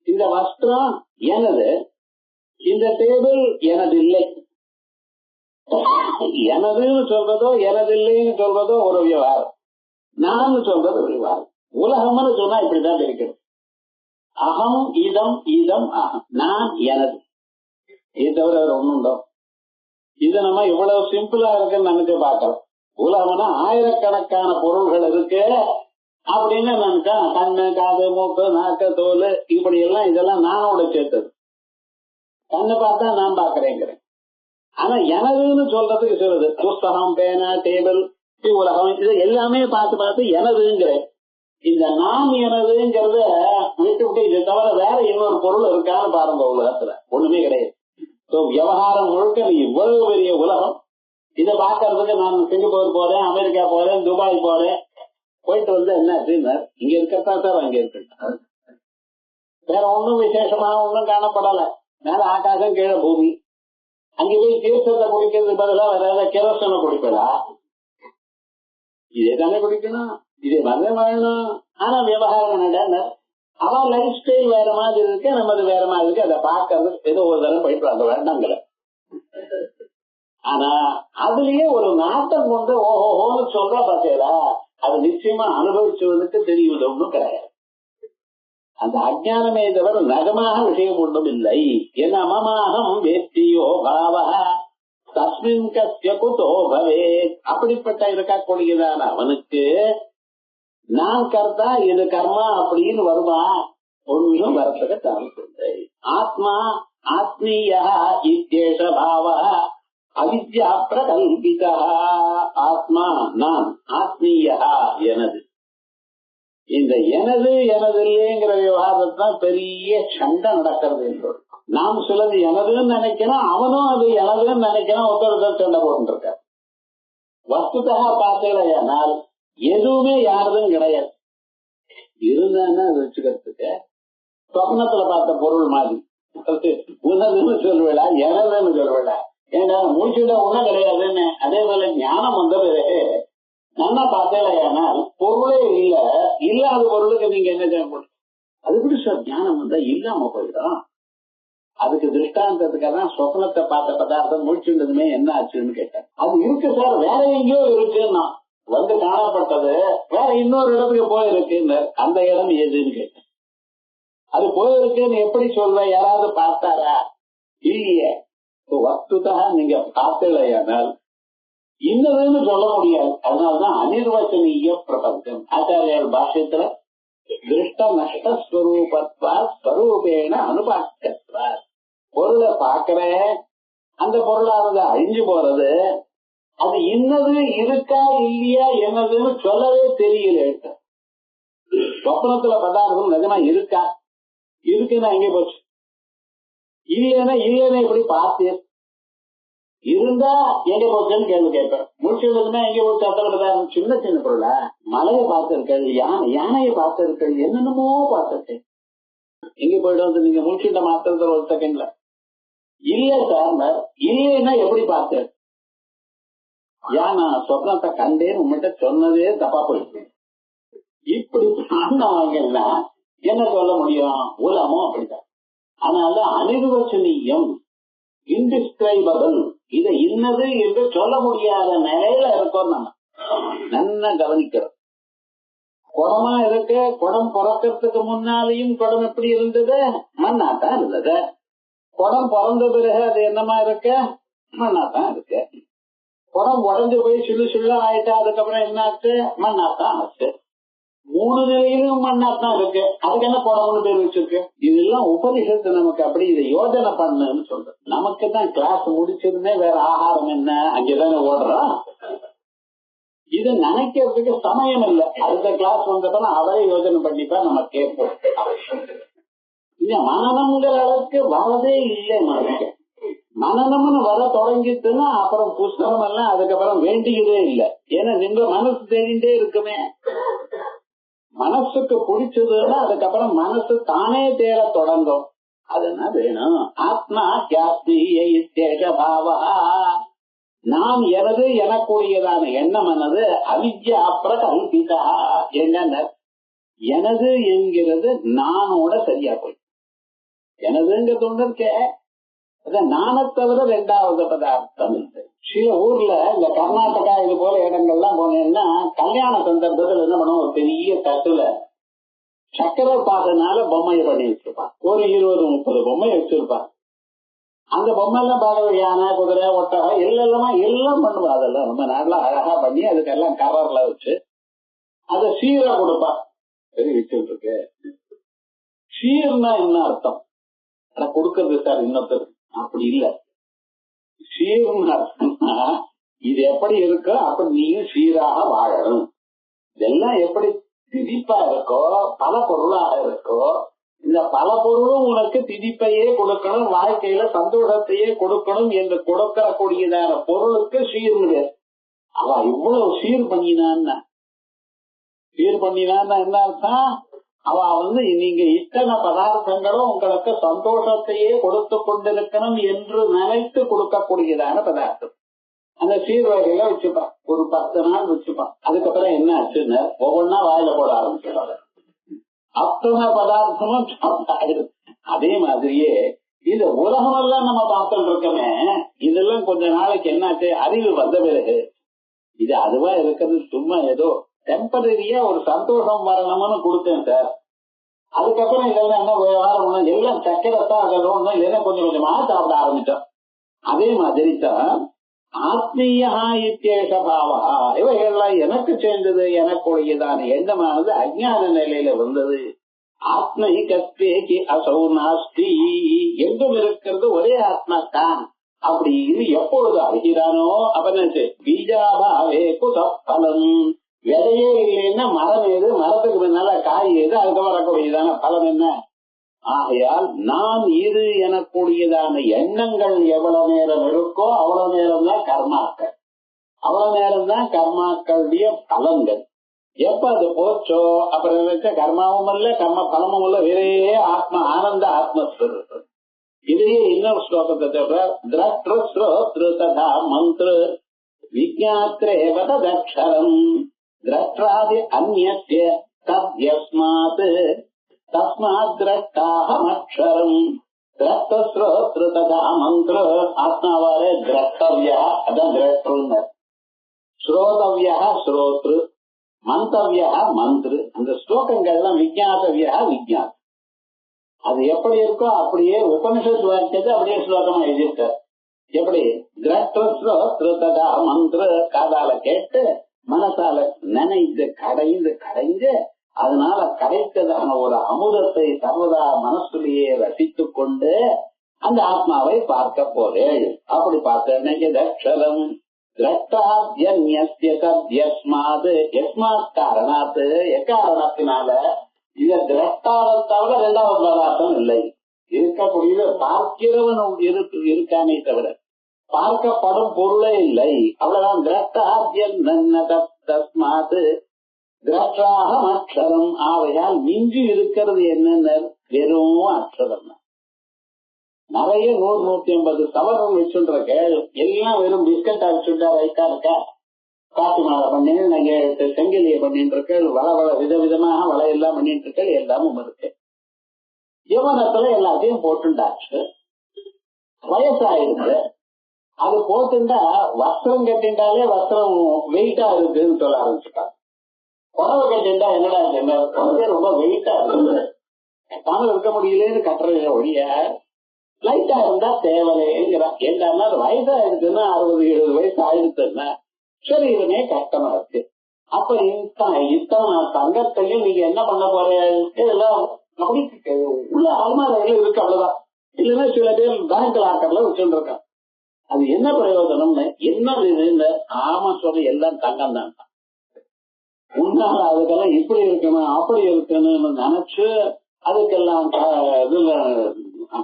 இந்த வஸ்திரம் எனது, இந்த டேபிள் எனது இல்லை. எனதுன்னு சொல்றதோ எனது இல்லைன்னு சொல்றதோ ஒரு விவகாரம், நான் சொல்றது ஒரு விவகாரம். உலகம்னு சொன்னா இப்படிதான் இருக்கிறது. அகம் இதம் இதம் அகம், நான் எனது. இது தவிர ஒண்ணுண்டோ? இது நம்ம இவ்வளவு சிம்பிளா இருக்குன்னு நினைச்சு பார்க்கலாம். உலகம்னா ஆயிரக்கணக்கான பொருள்கள் இருக்கு அப்படின்னு நினைச்சா கண்ணு காது மூக்கு நாக்கு தோல் இப்படி எல்லாம் இதெல்லாம் நானோட சேர்த்தது. கண்ணு பார்த்தா நான் பாக்குறேங்கிறேன். ஆனா எனதுன்னு சொல்றதுக்கு சொல்றது புஸ்தகம் பேனா டேபிள் உலகம் இது எல்லாமே பார்த்து பார்த்து எனதுங்கிறேன். இந்த நான் எனதுங்கிறத விட்டு விட்டு இதை தவிர வேற இன்னொரு பொருள் இருக்கான்னு பாருங்க. உலகத்துல ஒண்ணுமே கிடையாது. விவகாரம் முழுக்க இவ்வளவு பெரிய உலகம். இதை பாக்குறதுக்கு நான் சிங்கப்பூர் போறேன், அமெரிக்கா போறேன், துபாய் போறேன். போயிட்டு வந்து என்ன அப்படின்னா இங்க இருக்கா சார் அங்க இருக்கு, வேற ஒண்ணும் விசேஷமா ஒண்ணும் காணப்படல. மேல ஆகாசம் கீழே பூமி. அங்க போய் தீர்த்தத்தை குடிக்கிறது பதிலா வேற ஏதாவது கெரோசனை குடிப்படா? இதே தானே குடிக்கணும், இதே மாதிரி வாழணும். ஆனா விவகாரம் என்னடா அவன் லைஃப் ஸ்டைல் வேற மாதிரி இருக்கு, நமது வேற மாதிரி இருக்கு. அதை பார்க்கறது ஏதோ ஒரு தரம் போயிட்டு அந்த வேண்டாங்கிற. ஆனா அதுலயே ஒரு நாட்டம் கொண்டு ஓஹோன்னு சொல்ற பார்த்தீங்களா, அது நிச்சயமா அனுபவிச்சுவதற்கு தெரிவது ஒன்றும் கிடையாது. அந்த அஜானமே தவிர நகமாக விஷயம் ஒன்றும் இல்லை. என் அமமாகம் வேத்தியோ பாவ தஸ்மின் கஸ்ய குதோ பவேத். அப்படிப்பட்ட இருக்கக்கூடியதான அவனுக்கு நான் கர்த்தா இது கர்மா அப்படின்னு வருமா? ஒன்றும் வரத்துக்கு சான்ஸ் இல்லை. ஆத்மா ஆத்மீயா இத்யேஷ பாவ அவித்யா பிரகல்பிதா. ஆத்மா நான், ஆத்மீயா எனது. இந்த எனது எனது இல்லைங்கிற விவகாரத்தான் பெரிய சண்டை நடக்கிறது என்றோம். நாம் சிலது எனதுன்னு நினைக்கிறோம், அவனும் அது எனதுன்னு நினைக்கிறோம். ஒருத்தர் சண்டை போட்டு இருக்கார். வஸ்துதா பார்த்தீங்களேனால் எதுவுமே யாருதும் கிடையாது. இருந்தான்னு அது வச்சுக்கிறதுக்கு சொப்னத்துல பார்த்த பொருள் மாதிரி உனதுன்னு சொல்வேடா எனதுன்னு சொல்வேடா. ஏன்னா மூச்சுட ஒண்ணும் கிடையாதுன்னு. அதே போல ஞானம் வந்த பிறகு நல்லா பார்த்தேனால் பொருளே இல்ல, இல்லாத பொருளுக்கு நீங்க என்ன செய்யணும்? அது எப்படி சார் ஞானம் வந்தா இல்லாம போயிடும்? அதுக்கு திருஷ்டாந்தத்துக்காக சொப்னத்தை பார்த்த பதார்த்தம் மூச்சுண்டதுமே என்ன ஆச்சுன்னு கேட்டேன். அது இருக்கு சார், வேற எங்கேயோ இருக்குன்னா வந்து காணப்பட்டது வேற இன்னொரு இடத்துக்கு போயிருக்கு. அந்த இடம் எதுன்னு கேட்டேன். அது போயிருக்குன்னு எப்படி சொல்ற? யாராவது பார்த்தாரா? இல்லையே. வஸ்துதா நீங்க பார்த்தீங்களேனால் இன்னதுன்னு சொல்ல முடியாது. அதனாலதான் அனிர்வச்சனீய பிரபஞ்சம். ஆச்சாரியால் பாஷ்யத்துல திருஷ்ட நஷ்டஸ்வரூபத்வா ஸ்வரூபேண அனுபாக்கத்வா, பொருளை பாக்குற அந்த பொருளானது அழிஞ்சு போறது, அது இன்னது இருக்கா இல்லையா என்னதுன்னு சொல்லவே தெரியல. சொப்னத்துல பதார்த்தம் நிஜமா இருக்கா, இருக்குன்னா எங்க போச்சு, இல்லைன்னா எப்படி பார்த்தேன், இருந்தா எங்க போச்சுன்னு கேள்வி கேட்பேன். முடிச்சிருந்ததுன்னா எங்க போச்சு அத்தனை பதார்த்தம், சின்ன சின்ன பொருளா, மலையை பார்த்திருக்கள், யானையை பார்த்திருக்கள், என்னென்னமோ பார்த்திருக்கேன், எங்க போயிட்டு வந்து நீங்க முடிச்சுட்ட மாத்திரத்துல ஒரு செகண்ட்ல இல்ல சார், இல்லைன்னா எப்படி பார்த்தேன், ஏன் நான் சொப்னத்தை கண்டேன்னு உங்ககிட்ட சொன்னதே தப்பா போயிருக்கு. இப்படி பண்ணவங்கன்னா என்ன சொல்ல முடியும், உலகமும் அப்படித்தான். அதனால அனிர்வச்சனீயம், இன்டிஸ்கிரைபபிள், இதை இன்னது என்று சொல்ல முடியாத நிலையில இருக்கோம். நம்ம நல்லா கவனிக்கிறோம். குடமா இருக்க, குடம் பிறக்கிறதுக்கு முன்னாலேயும் குடம் எப்படி இருந்தது, மண்ணாத்தான் இருந்தது. குடம் பிறந்த பிறகு அது என்னமா இருக்க, மண்ணாத்தான் இருக்கு. குடம் உடஞ்சு போய் சுள்ளு சுள்ள ஆயிட்டா அதுக்கப்புறம் என்ன ஆச்சு, மண்ணாத்தான் ஆச்சு. மூணு நிலையிலும் மண்ணாத்தான் இருக்கு. அதுக்கு என்ன குடம்னு பேர் வச்சிருக்கு. இதெல்லாம் உபனிஷத்து நமக்கு அப்படி இதை யோஜனை பண்ணுன்னு சொல்றது. நமக்கு தான் கிளாஸ் முடிச்சிருந்தே வேற ஆகாரம் என்ன, அங்கேதானே ஓடுறோம். இதை நினைக்கிறதுக்கு சமயம் இல்லை. அடுத்த கிளாஸ் வந்தப்ப அவரே யோஜனை பண்ணிப்பா, நம்ம கேட்போம். இந்த மனநம்ங்கிற அளவுக்கு வரதே இல்லை. மனநம்னு வர தொடங்கிட்டுன்னா அப்புறம் புஸ்தகம் எல்லாம் அதுக்கப்புறம் வேண்டியதே இல்லை. ஏன்னா நின்ற மனசு தேடிண்டே இருக்குமே. மனசுக்கு பிடிச்சதுன்னா அதுக்கப்புறம் மனசு தானே தேட தொடங்கும். அது என்ன வேணும், ஆத்மா பாவா, நாம் எனது எனக்குரியதான எண்ணம் என்னது, அவித்யா பிரகல்பிதா. என்ன எனது என்கிறது நானோட சரியா போய், எனதுங்கிறது ஒன்று இருக்கே, நானை தவிர ரெண்டாவது பதார்த்தம் இல்லை. சில ஊர்ல இந்த கர்நாடகா இது போல இடங்கள்லாம் போனேன்னா கல்யாண சந்தர்ப்பத்தில் என்ன பண்ணுவோம், ஒரு பெரிய தட்டுல சக்கரை பாகனால பொம்மையை பண்ணி வச்சிருப்பான். ஒரு 20-30 பொம்மை வச்சிருப்பான். அந்த பொம்மை எல்லாம் பார்க்க யானை, குதிரை, ஒட்டகம் எல்லாம் பண்ணுவா. அதெல்லாம் நம்ம நாடுல அழகா பண்ணி அதுக்கெல்லாம் கவர்ல வச்சு அதை சீரா கொடுப்பான். சரி வச்சுட்டு இருக்கு. சீர்னா என்ன அர்த்தம், ஆனா கொடுக்கறது சார் இன்னொருத்தர் அப்படி இல்ல. சீர்னு அர்த்தம்னா இது எப்படி இருக்கோ அப்படி நீயும் சீராக வாழணும். இதெல்லாம் எப்படி திதிப்பா இருக்கோ, பல பொருளாக இருக்கோ, இந்த பல பொருளும் உனக்கு திதிப்பையே கொடுக்கணும், வாழ்க்கையில சந்தோஷத்தையே கொடுக்கணும் என்று கொடுக்கக்கூடியதான பொருளுக்கு சீர்னு. அவ இவ்வளவு சீர் பண்ணினான்னா என்ன அர்த்தம், அவ நீங்க இத்தனை பதார்த்தங்களும் உங்களுக்கு சந்தோஷத்தையே கொடுத்து கொண்டிருக்கணும் என்று நினைத்து கொடுக்கக்கூடியதான பதார்த்தம். அந்த சீர்வகையில வச்சுப்பான். ஒரு 10 நாள் வச்சுப்பான். அதுக்கப்புறம் என்ன ஆச்சுன்னு ஒவ்வொன்னா வாயில போட ஆரம்பிச்சிடாது. அத்தனை பதார்த்தமும் சாப்பிட்டாயிடும். அதே மாதிரியே இது உலகம் எல்லாம் நம்ம பார்த்துட்டு இருக்கோமே, இதெல்லாம் கொஞ்ச நாளைக்கு என்னாச்சு, அறிவு வந்த பிறகு இது அதுவா இருக்கிறது சும்மா ஏதோ டெம்பரரியா ஒரு சந்தோஷம் வரணும்னு கொடுத்தேன் சார். அதுக்கப்புறம் இதெல்லாம் என்ன விவகாரம், எல்லாம் சக்கரத்தான் ஆகணும், இல்லைன்னா கொஞ்சம் கொஞ்சமா சாப்பிட ஆரம்பிச்சோம். அதே மாதிரி தான் ஆத்மீயா இத்தியேஷ பாவா, இவைகள்லாம் எனக்கு சேர்ந்தது, எனக்குடையதான எண்ணமானது அஜ்ஞான நிலையில வந்தது. ஆத்மை கஸ்பேகி அசௌ நாஸ்தி, எங்கும் இருக்கிறது ஒரே ஆத்மா தான் அப்படின்னு எப்பொழுது அறிகிறானோ அப்பனாச்சு பீஜாபாவே குதப்பலம், விதையே இல்லைன்னா மரம் ஏது, மரத்துக்கு முன்னால காய் ஏது, அதுக்கு வரக்கூடியதான பலம் என்ன. ஆகையால் நான் இது எனக்கூடியதான எண்ணங்கள் எவ்வளவு நேரம் இருக்கோ அவ்வளவு நேரம் தான் கர்மாக்கள், அவ்வளவு நேரம் தான் கர்மாக்களுடைய பலன்கள். எப்ப அது போச்சோ அப்புறம் நினைச்ச கர்மாவும் இல்ல, கர்ம பலமும் இல்ல, வேறே ஆத்மா ஆனந்த ஆத்மஸ்வரூபம். இதையே இன்னொரு ஸ்லோகத்தை சொல்ற, திரஷ்ட ஸ்ரோத்ரு ததா மந்திர விஜ்ஞாத்ரேவ ததக்ஷரம் திரஷ்டாதி அந்யஸ்ய தத்யஸ்மாத் தஸ்மாத் திரஷ்டாஹமக்ஷரம். திரஷ்ட ஸ்ரோத்ரு ததா மந்திர, ஆத்மாவாரே திரஷ்டவ்யா, அதான் திரஷ்டர். ஸ்ரோதவ்யா ஸ்ரோத்ரு, மந்தவ்யா மந்திர. அந்த ஸ்லோகங்கள்லாம் விஜ்ஞாதவ்யா விஜ்ஞாத், அது எப்படி இருக்கோ அப்படியே உபனிஷத் வாக்கியத்தை அப்படியே ஸ்லோகமா எழுதியிருக்கார். எப்படி திரட்டா மந்திர காதால கேட்டு மனசால நினைந்து கடைந்து கடைந்து அதனால கிடைத்ததான ஒரு அமுதத்தை சர்வதா மனசுலேயே ரசித்துக் கொண்டு அந்த ஆத்மாவை பார்க்க போறேன். அப்படி பார்த்த தக்ஷரம் காரணாத்து எக்காரணத்தினால இத திரஷ்டாவை தவிர இரண்டாவது பதார்த்தம் இல்லை. இருக்கக்கூடிய பார்க்கிறவன் இருக்கானே தவிர பார்க்கப்படும் பொருளே இல்லை. அவ்வளவுதான். திரஷ்டாத்யஸ்மாது திரஷ்டாகம் அக்ஷரம். ஆகையால் மிஞ்சி இருக்கிறது என்னென்ன வெறும் அக்ஷரம். நிறைய 100-150 சவரம் வச்சுன்ற எல்லாம் வெறும் பிஸ்கட்டா வச்சுட்டா ரைட்டா இருக்கா. காட்டு மாலை பண்ணி செங்கிலிய பண்ணிட்டு இருக்க, வள விதவிதமாக வளையெல்லாம் பண்ணிட்டு இருக்க, எல்லாமும் இருக்கு. யவனத்துல எல்லாத்தையும் போட்டுண்டாச்சு. வயசாயிருக்கு. அது போட்டுண்டா வஸ்திரம் கட்டிண்டாலே வஸ்திரம் வெயிட்டா இருக்குன்னு சொல்ல ஆரம்பிச்சுட்டாங்க. புடவை கட்டிண்டா என்னடா ரொம்ப வெயிட்டா இருக்கு, கட்டாமல் இருக்க முடியலன்னு கட்டுற ஒழிய லைட்டா இருந்தா தேவலைங்கிறான். என்னன்னா வயசா இருக்குன்னா 60-70 வயசு ஆயிடுச்சுன்னா சரீரமே கஷ்டமா இருக்கு. அப்ப இத்தனை தங்கத்தையும் நீங்க என்ன பண்ண போறீங்க? அப்படி உள்ள அல்மாரையில இருக்கு, அவ்வளவுதான். இல்லைன்னா சில பேர் பேங்க் லாக்கர்ல வச்சுட்டு இருக்கான். அது என்ன பிரயோஜனம்னு என்னது? ஆமா சொல்ற எல்லாம் தங்கம் தான். உன்னால அதுக்கெல்லாம் இப்படி இருக்கணும் அப்படி இருக்கணும்னு நினைச்சு அதுக்கெல்லாம் இதுல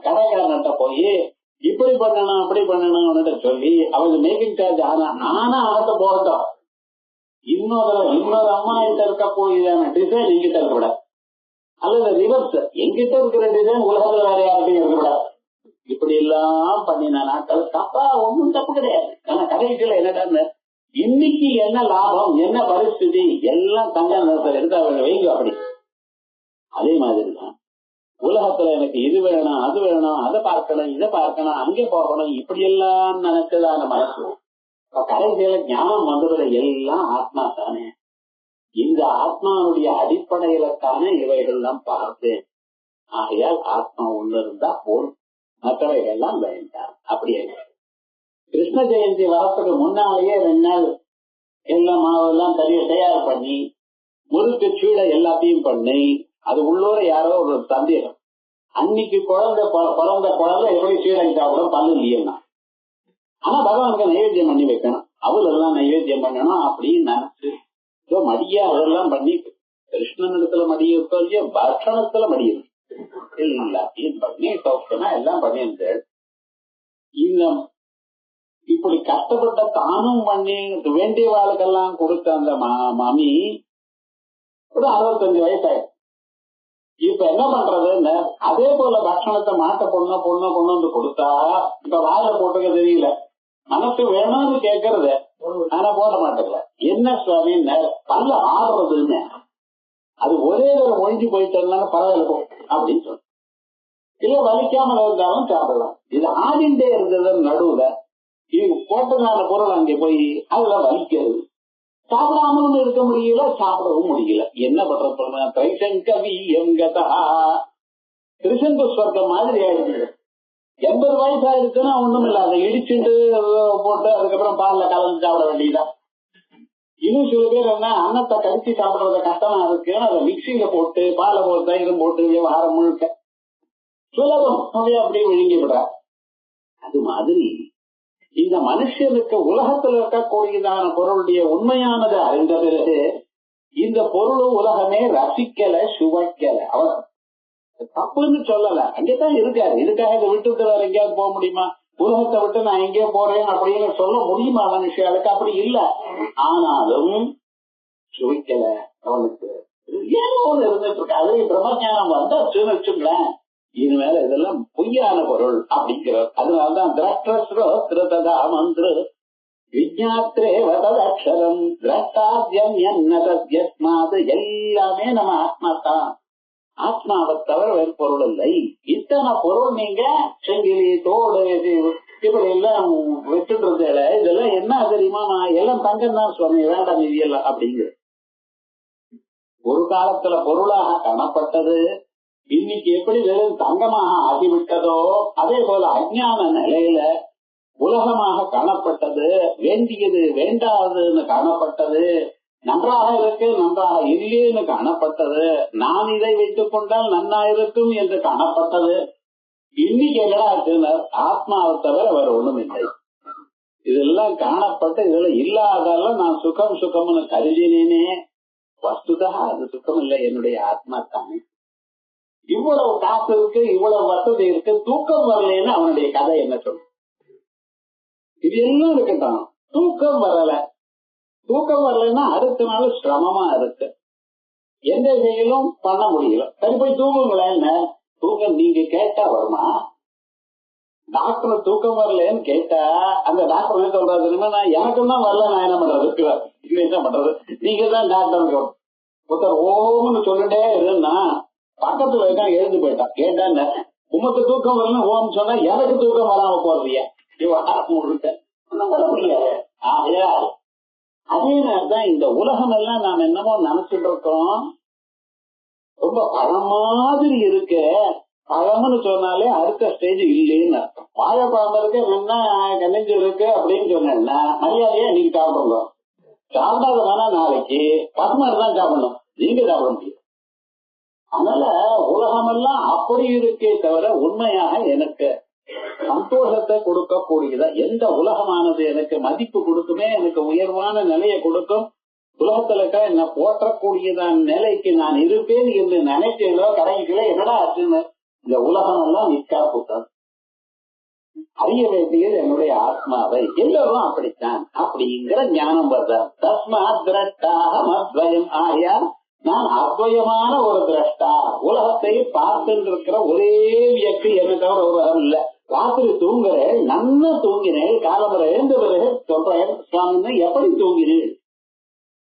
கடைக்காரன்கிட்ட போய் இப்படி பண்ணணும் அப்படி பண்ணணும் சொல்லி அவங்க மேக்கிங் சார்ஜ் ஆனா ஆகத்த போகட்டும். இன்னொரு அம்மா கிட்ட இருக்க போயிதான டிசைன் எங்கிட்ட இருக்க விட, அல்லது ரிவர்ஸ் எங்கிட்ட இருக்கிற டிசைன் உலகத்துல வேற யார்கிட்டையும் இருக்க விட. இப்படி எல்லாம் பண்ணின நாட்கள் தப்பா ஒன்றும் தப்பு கிடையாது. ஆனா கடைசியில என்னடான்னு இன்னைக்கு என்ன லாபம் என்ன பரிஸ்திதி எல்லாம் தங்க எடுத்து அவங்க வைங்க. அப்படி அதே மாதிரிதான் உலகத்துல எனக்கு இது வேணும் அது வேணும் அதை பார்க்கணும் இதை பார்க்கணும் அங்கே போகணும் இப்படி எல்லாம் நினைச்சதான மனசு கடைசியில ஞானம் வந்ததுல எல்லாம் ஆத்மா தானே. இந்த ஆத்மாவுடைய அடிப்படையில தானே இவைகள்லாம் பார்த்தேன். ஆகையால் ஆத்மா ஒண்ணு இருந்தா போல், மற்றவைகள்லாம் வேண்டாம். அப்படியே கிருஷ்ண ஜெயந்தி வரத்துக்கு முன்னாலேயே 2 நாள் எல்லாம் மாவெல்லாம் தயார் பண்ணி முறுக்கு சீடை எல்லாத்தையும் பண்ணி அது உள்ளூர யாரோ ஒரு சந்தேகம். அன்னைக்கு பிறந்த குழந்தை எப்படி சீடை சாப்பிட பல்லு இல்லையா? ஆனா பகவானுக்கு நைவேத்தியம் பண்ணி வைக்கணும், அவள் எல்லாம் நைவேத்தியம் பண்ணணும் அப்படின்னு நினைச்சு மடியா அதெல்லாம் பண்ணி கிருஷ்ணன் இடத்துல மடிய இருக்கோ பட்சணத்துல மடியும் எல்லாத்தையும் பண்ணி சௌக்கியமா எல்லாம் பண்ணியிருந்த இந்த இப்படி கஷ்டப்பட்ட தானும் பண்ணி வேண்டிய வாழ்க்கெல்லாம் கொடுத்த அந்த மாமி ஒரு 65 வயசாயிடும். இப்ப என்ன பண்றதுன்னு அதே போல பட்சணத்தை மாட்ட பொண்ணு வந்து கொடுத்தா இப்ப வாயில போட்டுக்க தெரியல, மனசு வேணும்னு கேட்கறது ஆனா போட மாட்டேங்கல. என்ன சுவாமின்னு பல்ல ஆடுறதுன்னு அது ஒரே தடவை ஒழிஞ்சு போயிட்டதுனால பரவாயில்ல போ அப்படின்னு சொல்ல, இல்ல வலிக்காம இருந்தாலும் சாப்பிடலாம். இது ஆடிண்டே இருந்தது நடுவுல இது போட்டதான பொருள் அங்கே போய் அதுல வலிக்கிறது. சாப்பிடாமலும் இருக்க முடியல, சாப்பிடவும் முடியல. என்ன பண்றது? திருசங்கு ஸ்வர்க்கம் மாதிரி ஆயிடுச்சு. 80 வயசு ஆயிடுச்சுன்னா ஒண்ணும் இல்ல, அதை இடிச்சுட்டு போட்டு அதுக்கப்புறம் பால்ல கலந்து சாப்பிட வேண்டியதான். இன்னும் சில பேர் என்ன அன்னத்தை கடிச்சு சாப்பிடுறது கஷ்டமா இருக்கு, அதை மிக்சியில போட்டு பாலை போட்டு தயிரும் போட்டு விவகாரம் முழுக்க சுலபம் அப்படியே விழுங்கி விடுற. அது மாதிரி இந்த மனுஷனுக்கு உலகத்துல இருக்கக்கூடியதான பொருளுடைய உண்மையானது அறிந்த பிறகு இந்த பொருளும் உலகமே ரசிக்கல சுவைக்கல. அவர் தப்புன்னு சொல்லல, அங்கேதான் இருக்காரு. இதுக்காக இதை விட்டுட்டு வேற எங்கேயாவது போக முடியுமா? உலகத்தை விட்டு நான் எங்கேயோ போறேன் அப்படின்னு சொல்ல முடியுமா மனுஷனுக்கு? அப்படி இல்ல. ஆனாலும் சுவைக்கல அவனுக்கு ஏதோ ஒண்ணு இருந்துட்டு இருக்கு. அது பிரம்மஞானம் வந்தாச்சுன்னு வச்சுங்களேன், இனிமேல இதெல்லாம் பொய்யான பொருள் அப்படிங்கிறார். அதனால்தான் திரட்டா மந்திர விஜாத்திரே வதக்ஷரம் திரட்டாத்யம் என்னது எல்லாமே நம்ம ஆத்மா தான். ஆத்மாவை தவிர வேறு பொருள் இல்லை. இத்தனை பொருள் நீங்க செங்கிலி தோடு இப்படி எல்லாம் வச்சுட்டு இதெல்லாம் என்ன தெரியுமா? நான் எல்லாம் தங்கம் தான் சொன்னேன், வேண்டாம் இது எல்லாம் அப்படிங்கிற ஒரு காலத்துல பொருளாக காணப்பட்டது இன்னைக்கு எப்படி வெறும் தங்கமாக ஆகிவிட்டதோ அதே போல அஞ்ஞான நிலையில உலகமாக காணப்பட்டது, வேண்டியது வேண்டாததுன்னு காணப்பட்டது, நன்றாக இருக்கு நன்றாக இல்லைன்னு காணப்பட்டது, நான் இதை வைத்துக் கொண்டால் நன்னா இருக்கும் என்று காணப்பட்டது. இன்னைக்கு என்னடா ஆச்சுன்னா ஆத்மாவை தவிர வேற ஒண்ணும் இல்லை. இதெல்லாம் காணப்பட்டு இதுல இல்லாதெல்லாம் நான் சுகம் சுகம்னு கருதினேனே, வஸ்துதா அது சுகம் இல்லை, என்னுடைய ஆத்மா தானே. இவ்வளவு காசு இருக்கு, இவ்வளவு வசதி இருக்கு, தூக்கம் வரலன்னு அவனுடைய கதை என்ன சொல்லும்? இது எல்லாம் இருக்கட்டும், தூக்கம் வரல. தூக்கம் வரலன்னா அடுத்த நாள் சிரமமா இருக்கு, எந்த செயலும் பண்ண முடியல. சரி போய் தூங்குங்களேன். தூக்கம் நீங்க கேட்டா வருமா? டாக்டர் தூக்கம் வரலன்னு கேட்டா அந்த டாக்டர் என்ன சொல்றாரு, நான் எனக்கும் தான் வரல, நான் என்ன பண்றது, என்ன பண்றது, நீங்க தான் டாக்டர். ஒருத்தர் ஓம்னு சொல்லிட்டே இருந்தா பக்கத்துல இருக்கா எழுந்து போயிட்டான். கேட்டா உமக்கு தூக்கம் வரலன்னு ஓம் சொன்னா எனக்கு தூக்கம் வராம போறதியா வர முடியாது. அதே நேரம்தான் இந்த உலகம் எல்லாம் நாம் என்னமோ நினைச்சிட்டு இருக்கோம், ரொம்ப பழம் மாதிரி இருக்கு. பழம்னு சொன்னாலே அடுத்த ஸ்டேஜ் இல்லைன்னு அர்த்தம். வாழைப்பழம் இருக்கு, வேணா கனிஞ்சு இருக்கு அப்படின்னு சொன்னா மரியாதையா நீங்க சாப்பிடுங்க. சாப்பிடாதவனா நாளைக்கு பசுமாரி தான் சாப்பிடணும், நீங்க சாப்பிட முடியும். அதனால உலகம் எல்லாம் அப்படி இருக்கே தவிர உண்மையாக எனக்கு சந்தோஷத்தை கொடுக்கக்கூடியதா எந்த உலகமானது எனக்கு மதிப்பு கொடுக்குமே, எனக்கு உயர்வான நிலையை கொடுக்கும், உலகத்துல என்ன போற்றக்கூடியதான் நிலைக்கு நான் இருப்பேன் என்று நினைச்சீங்களோ கடைசியில என்னடா ஆச்சுன்னு இந்த உலகம் எல்லாம் நிற்கா கூட்டம். அறிய வேண்டியது என்னுடைய ஆத்மாவை. எல்லாரும் அப்படித்தான் அப்படிங்கிற ஞானம் வருதா. தஸ்மாத் திரஷ்டாக மத்வயம் ஆயா, நான் அத்வயமான ஒரு திரஷ்டா. உலகத்தை பார்த்துட்டு இருக்கிற ஒரே வியக்தி என்ன தவிர உலகம் இல்ல. ராத்திரி தூங்குறேன், நன்னா தூங்கினேன், காலம்பரை எழுந்த பிறகு சொல்றேன் சுவாமி எப்படி தூங்கினேன்,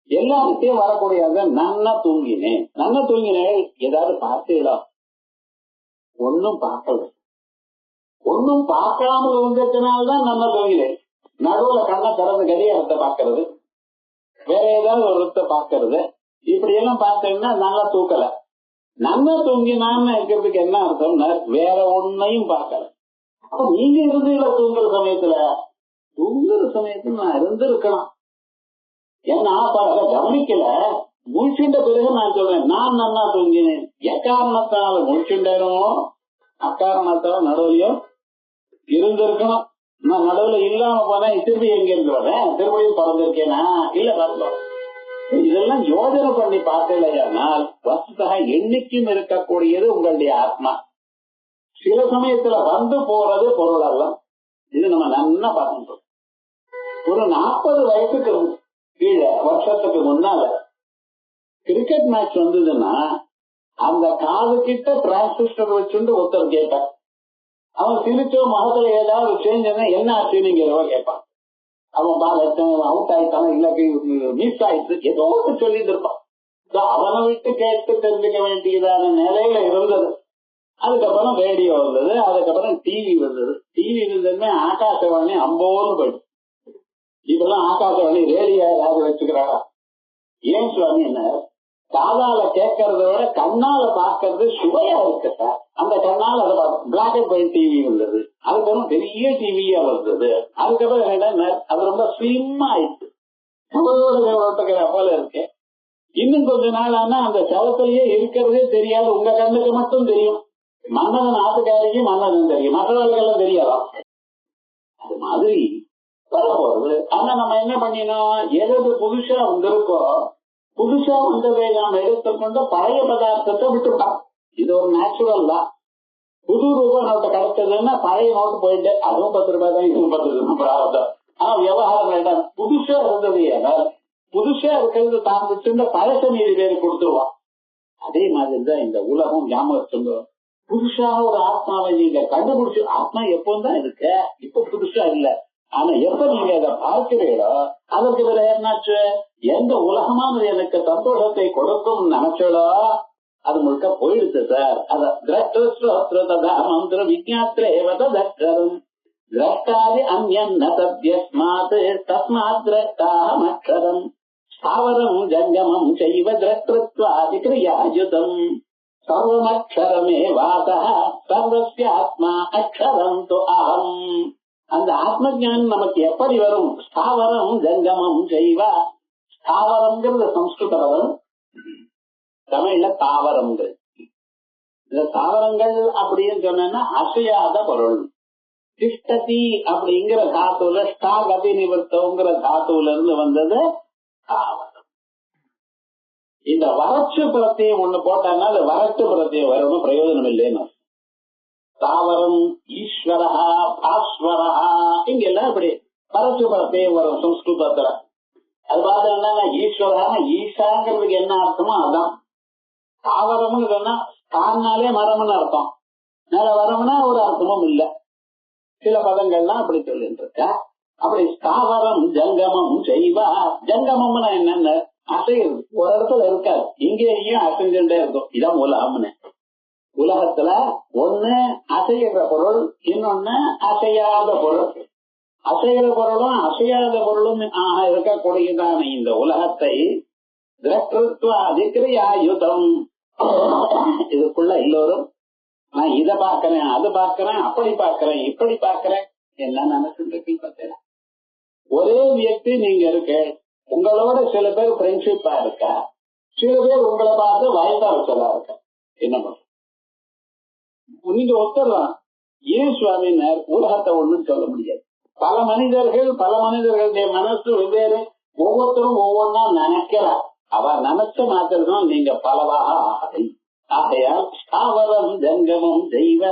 எல்லாத்தையும் வரக்கூடியது நன்னா தூங்கினேன். நன்னா தூங்கினேன் ஏதாவது பார்த்தீங்களா? ஒன்னும் பார்க்கல. ஒன்னும் பார்க்காமல் இருந்ததுனால்தான் நல்லா தூங்கினேன். நடுவுல கண்ணை திறந்து கடியாரத்தை பாக்குறது, வேற ஏதாவது ஒரு இடத்தை பாக்குறது, இப்படி எல்லாம் பார்த்தீங்கன்னா நல்லா தூக்கல. நல்லா தூங்கினான்னு இருக்கிறதுக்கு என்ன அர்த்தம்னா வேற ஒன்னையும் பார்க்கல. அப்ப நீங்க இருந்தீங்களா தூங்குற சமயத்துல? தூங்குற சமயத்துல நான் இருந்திருக்கலாம், ஏன்னா அதை கவனிக்கல. முழிச்சுண்ட பிறகு நான் சொல்றேன் நான் நன்னா தூங்கினேன். எக்காரணத்தால முழிச்சுண்டேனோ அக்காரணத்தால நடுவுலயும் இருந்திருக்கணும். நான் நடுவுல இல்லாம போனேன், திரும்பி எங்க இருந்து வரேன், திரும்பியும் பறந்திருக்கேனா? இல்ல வரல. இதெல்லாம் யோஜனை பண்ணி பார்க்கலையானால் வஸ்துதா என்னைக்கும் இருக்கக்கூடியது உங்களுடைய ஆத்மா. சில சமயத்துல வந்து போறது பொருள் அல்ல. இது நம்ம நல்லா பார்க்கணும். ஒரு 40 வயசுக்கு கீழே வருஷத்துக்கு முன்னால கிரிக்கெட் மேட்ச் வந்ததுன்னா அந்த காது கிட்ட டிரான்சிஸ்டர் வச்சுட்டு ஒருத்தர் கேட்பான். அவன் சிரிச்சோ முகத்துல ஏதாவது சேஞ்ச் என்ன ஆச்சு நீங்க கேட்பான். அவன் பால் அவுட் ஆயிட்டான், இல்ல மிஸ் ஆயிடுச்சு, ஏதோ சொல்லிட்டு இருப்பான். அவனை விட்டு கேட்டு தெரிஞ்சுக்க வேண்டியதான நிலையில இருந்தது. அதுக்கப்புறம் ரேடியோ வந்தது, அதுக்கப்புறம் டிவி வந்தது. டிவி இருந்ததுமே ஆகாசவாணி அம்போன்னு போயிடுச்சு. இப்பெல்லாம் ஆகாசவாணி ரேடியோ யாராவது வச்சுக்கிறாரா? ஏன் சுவாமி என்ன காதால கேட்கறத விட கண்ணால பாக்குறது சுவையா இருக்கு சார். அந்த கண்ணால அதை பிளாக் அண்ட் ஒயிட் டிவி வந்தது, அதுக்கப்புறம் பெரிய டிவியா வந்தது, அதுக்கப்புறம் அது ரொம்ப ஸ்லிம் ஆயிடுச்சு, போல இருக்கு. இன்னும் கொஞ்ச நாள் ஆனா அந்த சவத்திலேயே இருக்கிறதே தெரியாது, உங்க கண்ணுக்கு மட்டும் தெரியும். மன்னன் ஆத்துக்காரிக்கு மன்னன் தெரியும், மற்றவர்களுக்கெல்லாம் தெரியாதான். அது மாதிரி வரப்போறது. ஆனா நம்ம என்ன பண்ணினோம், எதாவது புதுசா வந்திருக்கோ புதுசா வந்ததை நாம் எடுத்துக்கொண்டு பழைய பதார்த்தத்தை விட்டுட்டோம். இது ஒரு நேச்சுரல் தான். புது ரூபாய் நோட்டை கிடைச்சதுன்னா பழைய நோட்டு போயிட்டு அதுவும் 10 ரூபாய் தான், இதுவும் 10 ரூபாய். ஆனா விவகாரம் வேண்டாம், புதுசா இருந்தது. ஏன்னா புதுசா இருக்கிறது தான் விட்டு பழச மீதி பேரு கொடுத்துருவான். அதே மாதிரிதான் இந்த உலகம். ஞாபகம் புதுசாக ஒரு ஆத்மாவை நீங்க கண்டுபிடிச்சு, ஆத்மா எப்போதான் இருக்க, இப்ப புதுசா இல்ல. ஆனா எப்ப நீங்க அதை பார்க்கிறீங்களோ அதற்கு பிறகு என்னாச்சு, எந்த உலகமானது எனக்கு சந்தோஷத்தை கொடுக்கும் நினைச்சோ அது முழுக்க போயிடுச்சு சார். மந்திர விஜாத்திரம் திரஷ்டாதி அந்யன்ன தத்யஸ்மாத் தஸ்மாத் திரஷ்டாஹமக்ஷரம் ஸ்தாவரம் ஜங்கமம் செய்வ திரஷ்டத்வாதி கிரியாயுதம் சர்வமக்ஷரமே வாசः சர்வஸ்யாத்மா அக்ஷரம் து அஹம். அந்த ஆத்ம ஞானம் நமக்கு எப்படி வரும்? ஸ்தாவரம் ஜங்கமம் செய்வா. ஸ்தாவரம்ங்கிறது சம்ஸ்கிருத பதம், தமிழ்ல தாவரம்ங்கிறது. இந்த தாவரங்கள் அப்படின்னு சொன்னா அசையாத பொருள். திஷ்டதி அப்படிங்கிற தாத்துல ஸ்தாகதி நிவர்த்தங்கிற தாத்துல இருந்து வந்தது தாவரம். இந்த வறட்சி பிரத்தியம் ஒண்ணு போட்டாங்கன்னா அது வறட்சி பிரத்தியம் வரணும், பிரயோஜனம் இல்லைன்னு. தாவரம் ஈஸ்வரஹா பாஸ்வரஹா இங்கெல்லாம் இப்படி வறட்சி பிரத்தியம் வரும் சம்ஸ்கிருதத்துல. அது பார்த்தோம்னா ஈஸ்வரா ஈஷாங்கிறதுக்கு என்ன அர்த்தமோ அதான். தாவரம்னு சொன்னா தானாலே மரம்னு அர்த்தம், மேல வரம்னா ஒரு அர்த்தமும் இல்ல. சில பதங்கள்லாம் அப்படி சொல்லிட்டு இருக்க. அப்படி ஸ்தாவரம் ஜங்கமம் செய்வா. ஜங்கமம்னா என்னன்னு அசைகிறது, ஒரு இடத்துல இருக்காது, இங்கேயும் அசைஞ்சுட்டே இருக்கும். இதான் உலகம்னு. உலகத்துல ஒண்ணு அசைகிற பொருள், இன்னொன்னு அசையாத பொருள். அசைகிற பொருளும் அசையாத பொருளும் இருக்கக்கூடியதான இந்த உலகத்தை திரஷ்டத்வ அதிக்ரியாயுதம், இதுக்குள்ள எல்லோரும் நான் இதை பாக்கிறேன் அது பாக்கிறேன் அப்படி பாக்கிறேன் இப்படி பாக்கிறேன் என்ன நினைச்சுட்டு பார்த்தேன். ஒரே வியக்தி நீங்க இருக்க, உங்களோட சில பேர் ஃப்ரெண்ட்ஷிப்பா இருக்கா, சில பேர் உங்களை பார்த்து வயதாச்சலா இருக்க. என்ன பண்ண நீங்க ஒத்துறலாம். ஏன் சுவாமினர் உலகத்தை ஒண்ணும் சொல்ல முடியாது. பல மனிதர்களுடைய மனசு வெவ்வேறு, ஒவ்வொருத்தரும் ஒவ்வொன்னா நினைக்கிறார். அவ நினைச்ச மாத்திரம் நீங்க பலவாக ஆகலை. ஆகையால் ஸ்தாவரம் ஜங்கமம் தெய்வ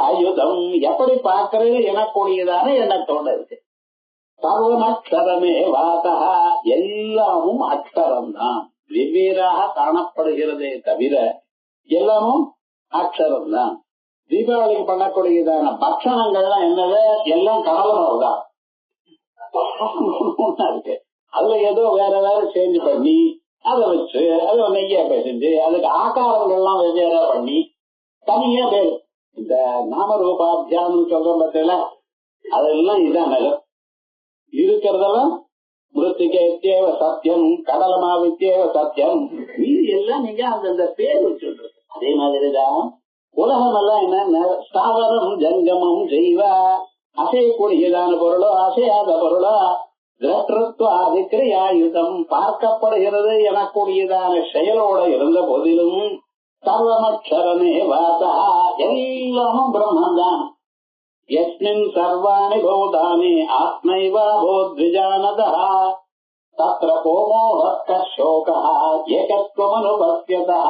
ஆயுதம் எப்படி பார்க்கிறது எனக்கூடியதான எண்ணத்தோட இருக்கு. சர்வம் அக்ஷரமே வாதா, எல்லாமும் அக்ஷரம் தான், வெவ்வேறாக காணப்படுகிறதே தவிர எல்லாமும் அக்ஷரம் தான். தீபாவளிக்கு பண்ணக்கூடியதான பட்சணங்கள்லாம் என்னது, எல்லாம் கடலமாவு தான் இருக்கு. அதுல ஏதோ வேற வேற சேஞ்ச் பண்ணி அதை வச்சு அதை நெய்யா பேசிஞ்சு அதுக்கு ஆகாரங்கள்லாம் வெவ்வேறா பண்ணி தனியா பேர் இந்த நாமரூபாத்தியானம் சொல்றோம் பார்த்தீங்கள, அதெல்லாம் இதான் நகர். இருக்கிறதெல்லாம் மிருத்திகேத்தியேவ சத்தியம், கடலமாவித்தியேவ சத்தியம், இது எல்லாம் நீங்க அந்தந்த பேர் வச்சுட்டு. அதே மாதிரிதான் உலகம் எல்லாம் என்ன, ஸ்தாவரம் ஜங்கமம் செய்வ, அசையக்கூடியதான பொருளோ அசையாத பொருளோ திரஷ்டத்வாதிக்ரியாயுதம் பார்க்கப்படுகிறது எனக்கூடியதான செயலோட இருந்த போதிலும் சர்வமக்ஷரமே வாசா, எல்லாமும் பிரம்மந்தான். யஸ்மின் சர்வாணி பூதானி ஆத்மைவா போத்விஜானதா தத்ர கோமோஹக்க சோகா ஏகத்வமனுபஸ்யதா.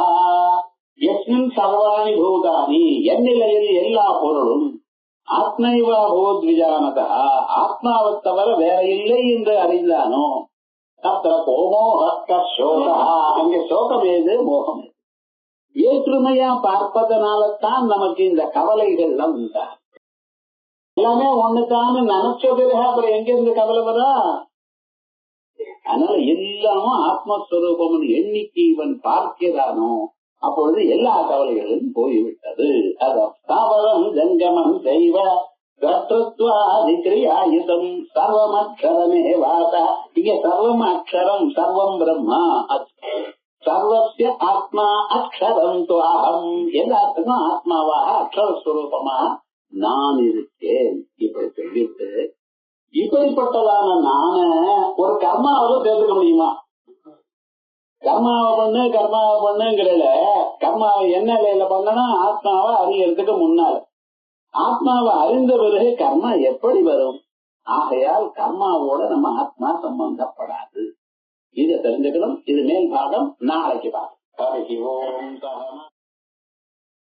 யஸ்மின் சர்வாணி பூதானி, எந்நிலையில் எல்லா பொருளும், ஆத்மைவா போத்விஜானதா ஆத்மாவை தவிர வேற இல்லை என்று அறிந்தானோ தத்ர கோமோஹக்க சோகா, அங்கே சோகம் ஏது மோகம் ஏது. வேற்றுமையா பார்ப்பதனால்தான் நமக்கு இந்த கவலைகள்லாம் உண்டா. எல்லாமே ஒண்ணுதான் நினைச்ச பிறகு அப்புறம் எங்க இருந்து கவலை வரா? அதனால எல்லாமும் ஆத்மஸ்வரூபம் எண்ணிக்கை இவன் பார்க்கிறானோ அப்பொழுது எல்லா கவலைகளும் போய்விட்டது. அதாவரம் ஜங்கமம் தெய்வ திரஷ்டத்வாதிக்ரியாயுதம் சர்வமக்ஷரமே வாசா. இங்க சர்வம் அக்ஷரம், சர்வம் பிரம்மா, சர்வஸ்ய ஆத்மா அக்ஷரம் துவாகம், எல்லாத்துக்கும் ஆத்மாவாக அக்ஷரஸ்வரூபமா நான் இருக்கேன். இப்படி சொல்லிட்டு இப்படிப்பட்டதான நான ஒரு கர்மாவில் சேர்த்துக்க முடியுமா? கர்மாவை பண்ணுங்கிறத கர்மாவை என்ன நிலையில பண்ணணும்? ஆத்மாவை அறியறதுக்கு முன்னால. ஆத்மாவை அறிந்த பிறகு கர்மா எப்படி வரும்? ஆகையால் கர்மாவோட நம்ம ஆத்மா சம்பந்தப்படாது. இதை தெரிஞ்சுக்கணும். இது மேல் பாகம் நாளைக்கு பாகம்.